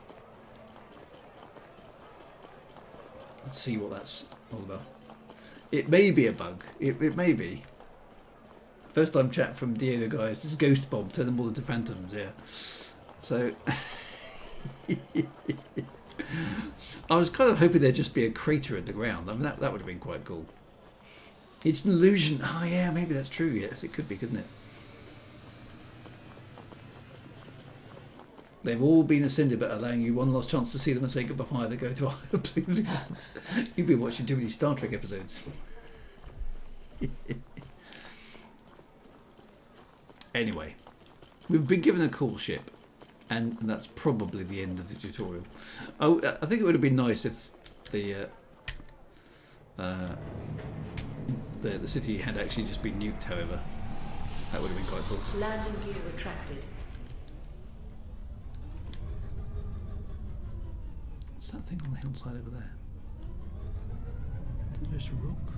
Let's see what that's all about. It may be a bug. It may be. First time chat from Diego, guys. This is Ghost Bomb. Turn them all into phantoms, yeah. So I was kind of hoping there'd just be a crater in the ground. I mean, that would have been quite cool. It's an illusion. Oh yeah, maybe that's true. Yes, it could be, couldn't it? They've all been ascended, but allowing you one last chance to see them and say goodbye before they go to a higher plane of existence. You've been watching too many Star Trek episodes. Anyway, we've been given a cool ship, and that's probably the end of the tutorial. Oh, I think it would have been nice if the city had actually just been nuked. However, that would have been quite cool. Landing gear retracted. What's that thing on the hillside over there? There's a rock.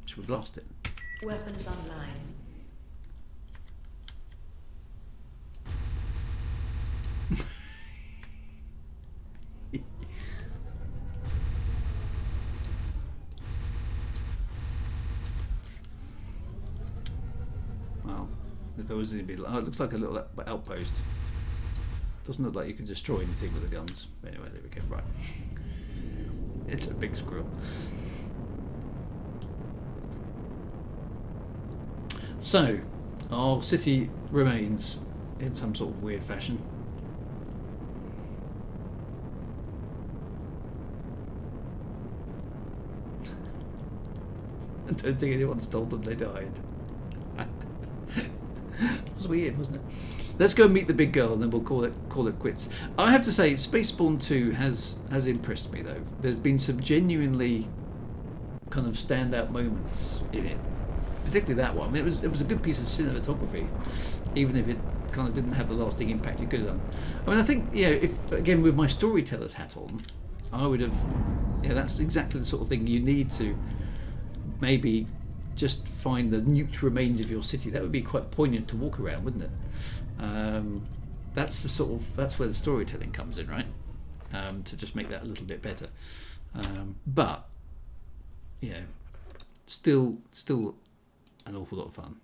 Should we blast it? Weapons online. Well, if there was anything, oh, it looks like a little outpost. Doesn't look like you can destroy anything with the guns. Anyway, there we go. Right, it's a big squirrel. So, our city remains in some sort of weird fashion. I don't think anyone's told them they died. It was weird, wasn't it? Let's go and meet the big girl, and then we'll call it quits. I have to say, Spaceborne 2 has impressed me though. There's been some genuinely kind of standout moments in it, particularly that one. I mean, it was a good piece of cinematography, even if it kind of didn't have the lasting impact it could have done. I mean, I think, you know, if again with my storyteller's hat on, I would have, yeah, that's exactly the sort of thing you need to maybe just find the nuked remains of your city. That would be quite poignant to walk around, wouldn't it? That's where the storytelling comes in, right? To just make that a little bit better. But you know, still an awful lot of fun.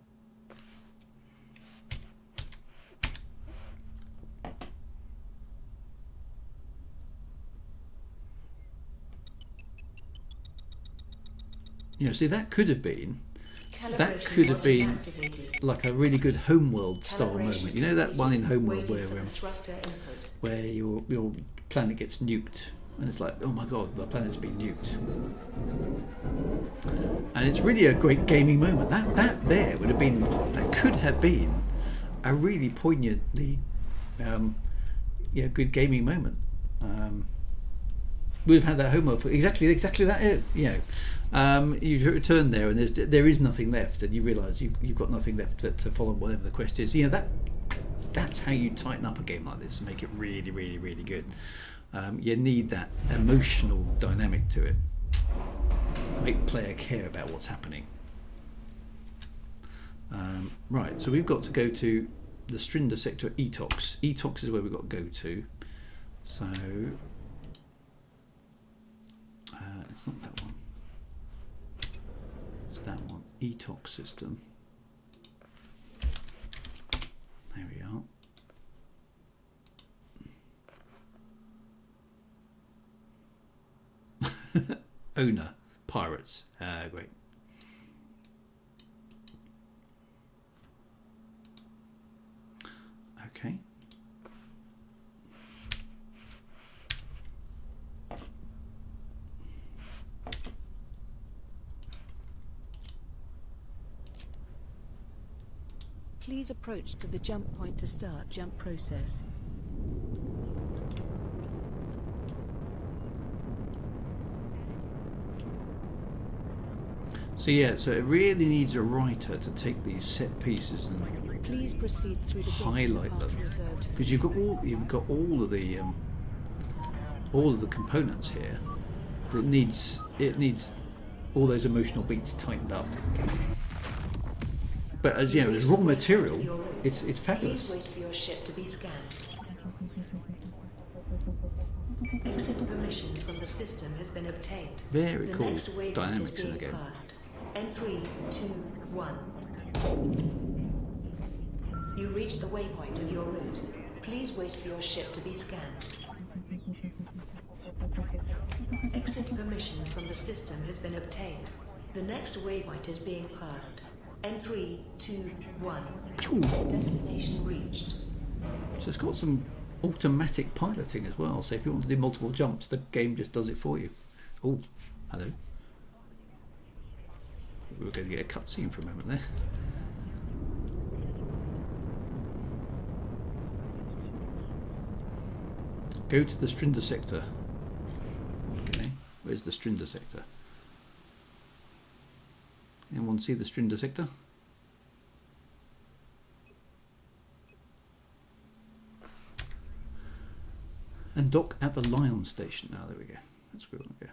You know, see, that could have been like a really good Homeworld style moment. You know that one in Homeworld where your planet gets nuked and it's like, oh my god, the planet's been nuked, and it's really a great gaming moment. That could have been a really poignantly good gaming moment. We've had that Homeworld for exactly that. You know, you return there and there is nothing left, and you realise you've got nothing left to follow whatever the quest is. You know, that's how you tighten up a game like this and make it really, really, really good. You need that emotional dynamic to it, make the player care about what's happening. Right, so we've got to go to the Strinder sector, Etox. Etox is where we've got to go to. So it's not that one. It's that one. Etox system. There we are. Owner. Pirates. Great. Okay. Please approach to the jump point to start jump process. So yeah, so it really needs a writer to take these set pieces and Please proceed through the highlight them, because you've got all of the components here. But it needs all those emotional beats tightened up. But as you know, as raw material, it's fabulous. Please wait for your ship to be scanned. Exit permission from the system has been obtained. Very the cool next waypoint dynamics is being in the game. passed. In 3, 2, 1. You reach the waypoint of your route. Please wait for your ship to be scanned. Exit permission from the system has been obtained. The next waypoint is being passed. And 3, 2, 1. Phew. Destination reached. So it's got some automatic piloting as well. So if you want to do multiple jumps, the game just does it for you. Oh, hello. We were going to get a cutscene for a moment there. Go to the Strinder sector. Okay, where's the Strinder sector? Anyone see the Strinder sector? And dock at the Lion station. Now, there we go. That's where we want to go.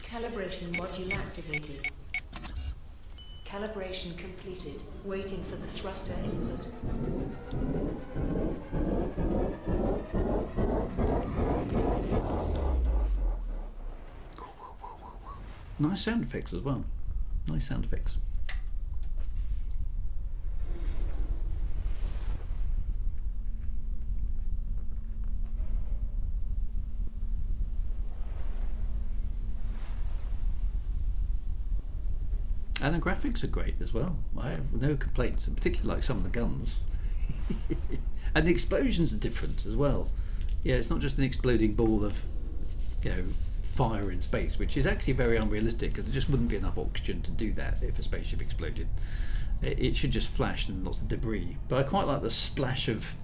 Calibration module activated. Calibration completed. Waiting for the thruster input. Nice sound effects as well. Nice sound effects. And the graphics are great as well. I have no complaints, and particularly like some of the guns. And the explosions are different as well. Yeah, it's not just an exploding ball of, fire in space, which is actually very unrealistic because there just wouldn't be enough oxygen to do that if a spaceship exploded. It should just flash and lots of debris. But I quite like the splash of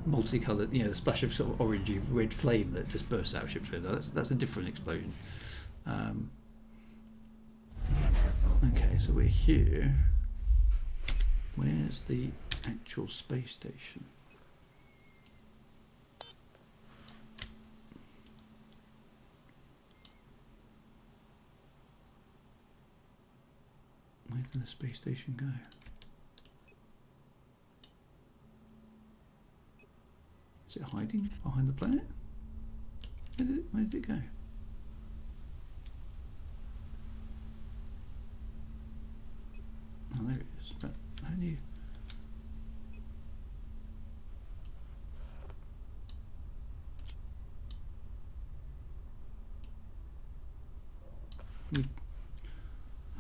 multicoloured, the splash of sort of orangey red flame that just bursts out of ship's window. That's a different explosion. Okay, so we're here. Where's the actual space station? Where did the space station go? Is it hiding behind the planet? Where did it go? Oh, there it is. But how do you...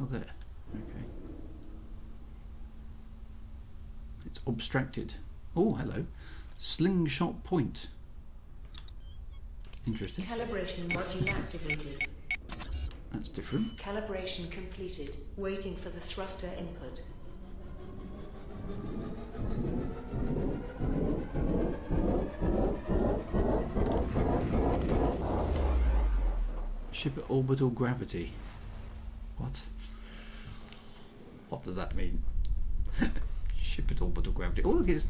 Oh, there. Okay. It's abstracted. Oh, hello. Slingshot point. Interesting. Calibration module activated. That's different. Calibration completed. Waiting for the thruster input. Ship at orbital gravity. What? What does that mean? Ship at orbital gravity. Oh, look, it's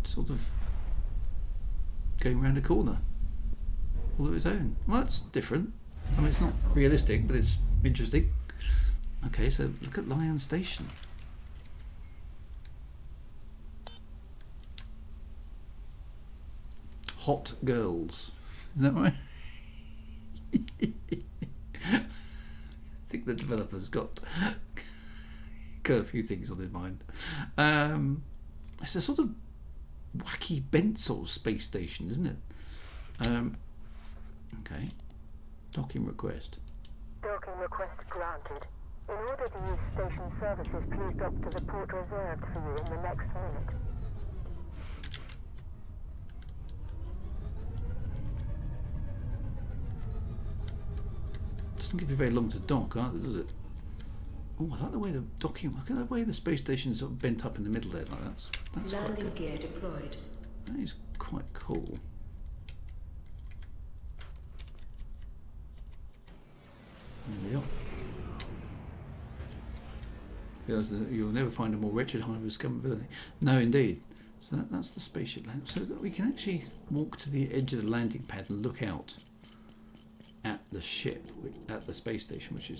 sort of going around a corner all of its own. Well, that's different. I mean, it's not realistic, but it's interesting. Okay, so look at Lion Station. Hot girls. Is that right? I think the developer's got a few things on his mind. It's a sort of wacky bent sort of space station, isn't it? Okay. Docking request. Docking request granted. In order to use station services, please dock to the port reserved for you in the next minute. Doesn't give you very long to dock, does it? Oh, I like the way the docking. Look at the way the space station is sort of bent up in the middle there. Like that's Landing quite gear deployed. That is quite cool. There we are. You'll never find a more wretched hive of scumability. No, indeed. So that's the spaceship land. So that we can actually walk to the edge of the landing pad and look out at the ship, at the space station, which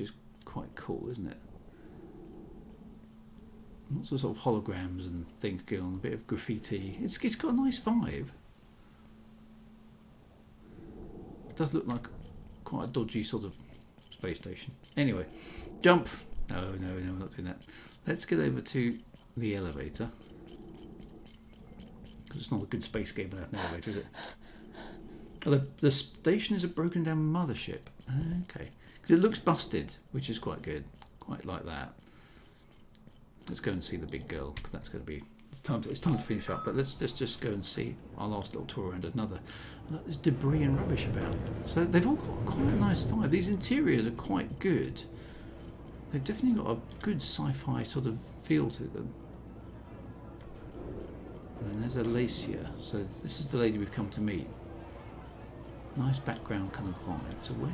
is quite cool, isn't it? Lots of sort of holograms and things going on, a bit of graffiti. It's got a nice vibe. It does look like quite a dodgy sort of space station. Anyway, jump. No, we're not doing that. Let's get over to the elevator. Because it's not a good space game without an elevator, is it? Oh, the station is a broken down mothership. Okay. Because it looks busted, which is quite good. Quite like that. Let's go and see the big girl, because that's going to be... It's time to finish up, but let's just go and see our last little tour around another. Look, there's debris and rubbish about. So they've all got quite a nice vibe. These interiors are quite good. They've definitely got a good sci-fi sort of feel to them. And there's Alacia. So this is the lady we've come to meet. Nice background kind of vibe. So where?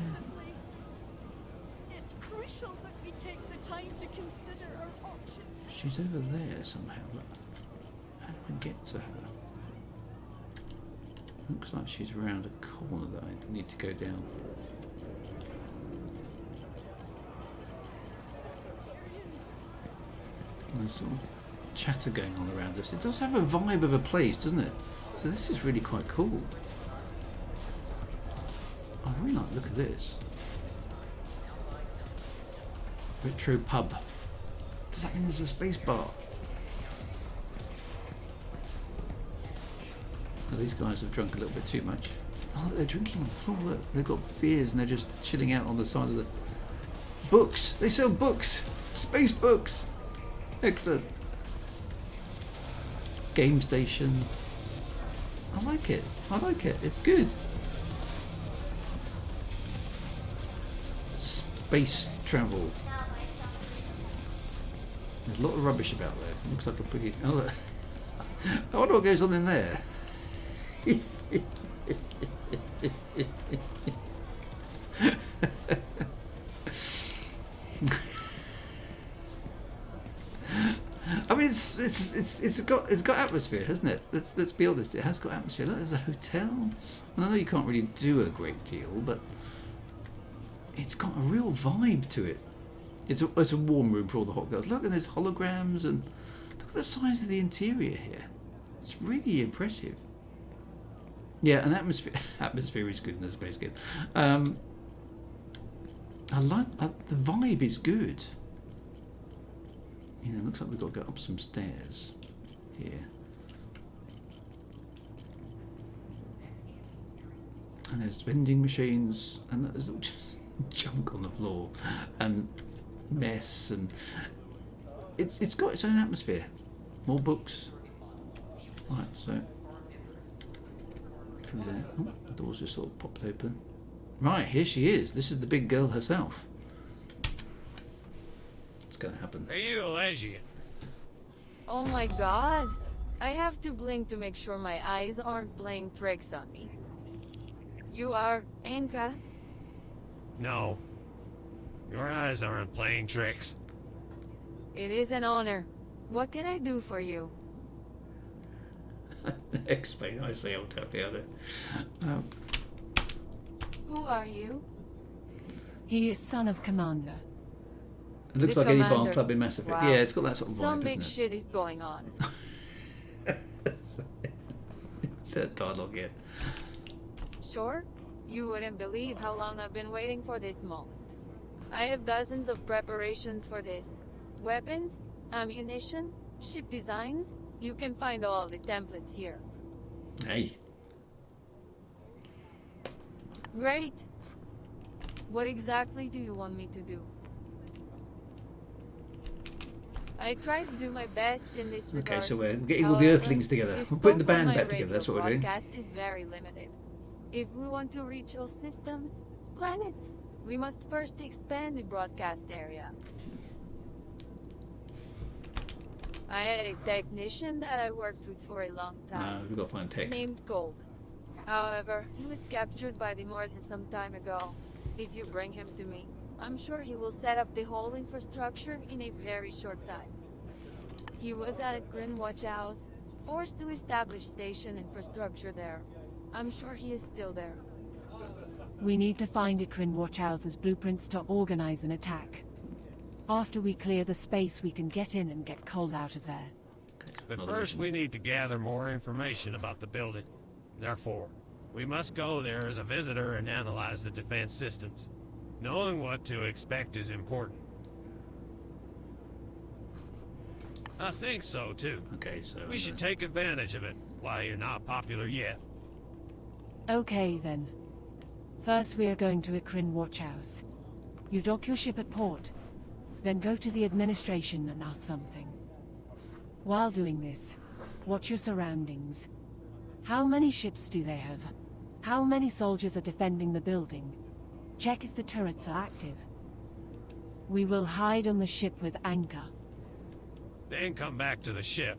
It's crucial that we take the time to consider our options. She's over there somehow. But how do I get to her? Looks like she's around a corner that I need to go down. And there's sort of chatter going on around us. It does have a vibe of a place, doesn't it? So this is really quite cool. I really like the look of this. Retro pub. Does that mean there's a space bar? Oh, these guys have drunk a little bit too much. Oh, look, they're drinking on the floor. Look, they've got beers and they're just chilling out on the side of the... Books! They sell books! Space books! Excellent. Game station. I like it. I like it. It's good. Space travel. There's a lot of rubbish about there. It looks like a pretty... Oh, look. I wonder what goes on in there. I mean, it's got atmosphere, hasn't it? Let's be honest. It has got atmosphere. Look, there's a hotel. And I know you can't really do a great deal, but it's got a real vibe to it. It's a warm room for all the hot girls. Look, and there's holograms, and look at the size of the interior here. It's really impressive. Yeah, and atmosphere is good in the space game. I like the vibe is good. You know, it looks like we've got to go up some stairs here. And there's vending machines, and there's all junk on the floor, and mess, and it's got its own atmosphere. More books. Right, so through there. Oh, the door's just sort of popped open. Right, here she is. This is the big girl herself. What's going to happen? Hey, you, Alacia. Oh my god. I have to blink to make sure my eyes aren't playing tricks on me. You are Enco? No. Your eyes aren't playing tricks. It is an honor. What can I do for you? Explain, I say old tap the other. Who are you? He is son of Commander. It looks The like any bar commander. club in Mass Effect. Wow. Yeah, it's got that sort of Some vibe, big isn't shit is going on. it? It's that dialogue here. Sure? You wouldn't believe how long I've been waiting for this moment. I have dozens of preparations for this. Weapons, ammunition, ship designs. You can find all the templates here. Hey. Great. What exactly do you want me to do? I try to do my best in this regard. Okay, so we're getting all the However, Earthlings together. the We're putting the scope of band my back together. radio That's what we're doing. broadcast is very limited. If we want to reach all systems, planets, we must first expand the broadcast area. I had a technician that I worked with for a long time, We've got to find tech. named Gold. However, he was captured by the Mortons some time ago. If you bring him to me, I'm sure he will set up the whole infrastructure in a very short time. He was at a Greenwatch House, forced to establish station infrastructure there. I'm sure he is still there. We need to find Ikrin Watchhouse's blueprints to organize an attack. After we clear the space, we can get in and get Cold out of there. But first we need to gather more information about the building. Therefore, we must go there as a visitor and analyze the defense systems. Knowing what to expect is important. I think so, too. Okay, so... We should take advantage of it while you're not popular yet. Okay then. First we are going to Ikrin Watchhouse. You dock your ship at port, then go to the administration and ask something. While doing this, watch your surroundings. How many ships do they have? How many soldiers are defending the building? Check if the turrets are active. We will hide on the ship with anchor. Then come back to the ship.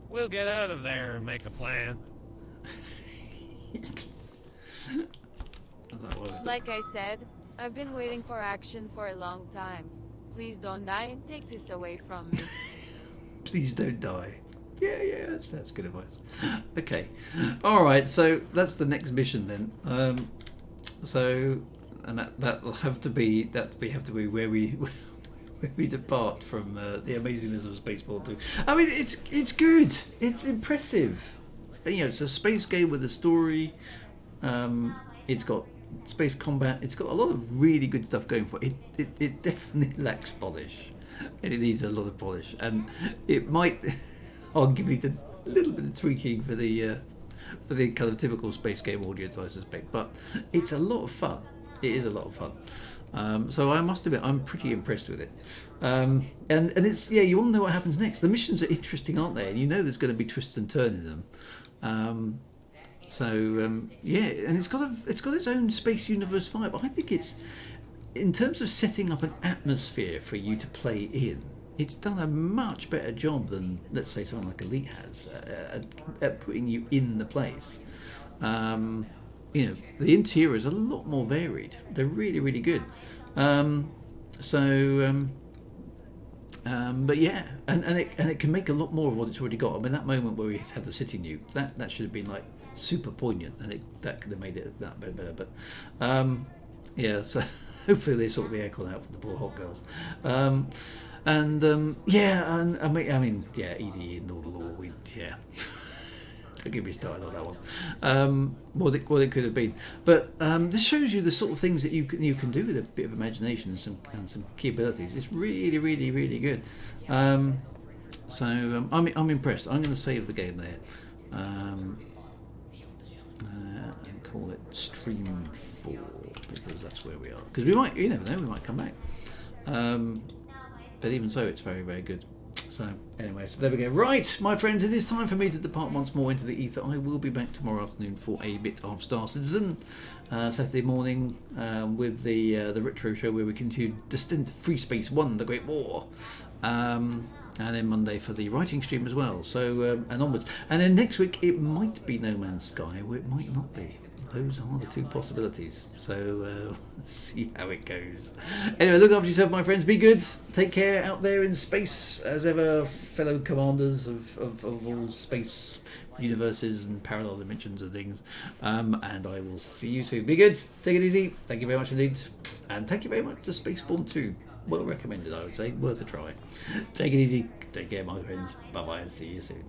We'll get out of there and make a plan. Like I said, I've been waiting for action for a long time. Please don't die and take this away from me. Please don't die. Yeah, that's good advice. Okay, all right. So that's the next mission then. And that'll have to be where we where we depart from the amazingness of Spaceborne 2. I mean, it's good. It's impressive. You know, it's a space game with a story. It's got space combat. It's got a lot of really good stuff going for it. It definitely lacks polish, and it needs a lot of polish. And it might arguably do a little bit of tweaking for the kind of typical space game audience, I suspect. But it's a lot of fun. It is a lot of fun. So I must admit, I'm pretty impressed with it. And it's, yeah, you want to know what happens next. The missions are interesting, aren't they? And you know there's going to be twists and turns in them. Yeah, and it's got its own space universe vibe. I think it's, in terms of setting up an atmosphere for you to play in, it's done a much better job than, let's say, someone like Elite has at putting you in the place. You know, the interiors are a lot more varied. They're really, really good. But yeah, and it can make a lot more of what it's already got. I mean, that moment where we had the city nuke, that should have been like super poignant, and that could have made it that bit better. But yeah, so hopefully they sort the aircon out for the poor hot girls. Yeah, and I mean, yeah, EDE and all the law. Yeah. Don't get me started on that one. What it could have been, but this shows you the sort of things that you can do with a bit of imagination and some key abilities. It's really, really, really good. I'm impressed. I'm going to save the game there, and call it Stream 4 because that's where we are. Because you never know, we might come back. But even so, it's very, very good. So anyway, so there we go. Right, my friends, it is time for me to depart once more into the ether. I will be back tomorrow afternoon for a bit of Star Citizen. Saturday morning with the retro show where we continue Destined Free Space 1, The Great War. And then Monday for the writing stream as well. So and onwards. And then next week it might be No Man's Sky, or it might not be. Those are the two possibilities. So see how it goes. Anyway, look after yourself, my friends. Be good. Take care out there in space, as ever, fellow commanders of all space universes and parallel dimensions and things. And I will see you soon. Be good. Take it easy. Thank you very much indeed. And thank you very much to SpaceBourne 2. Well recommended, I would say. Worth a try. Take it easy. Take care, my friends. Bye-bye and see you soon.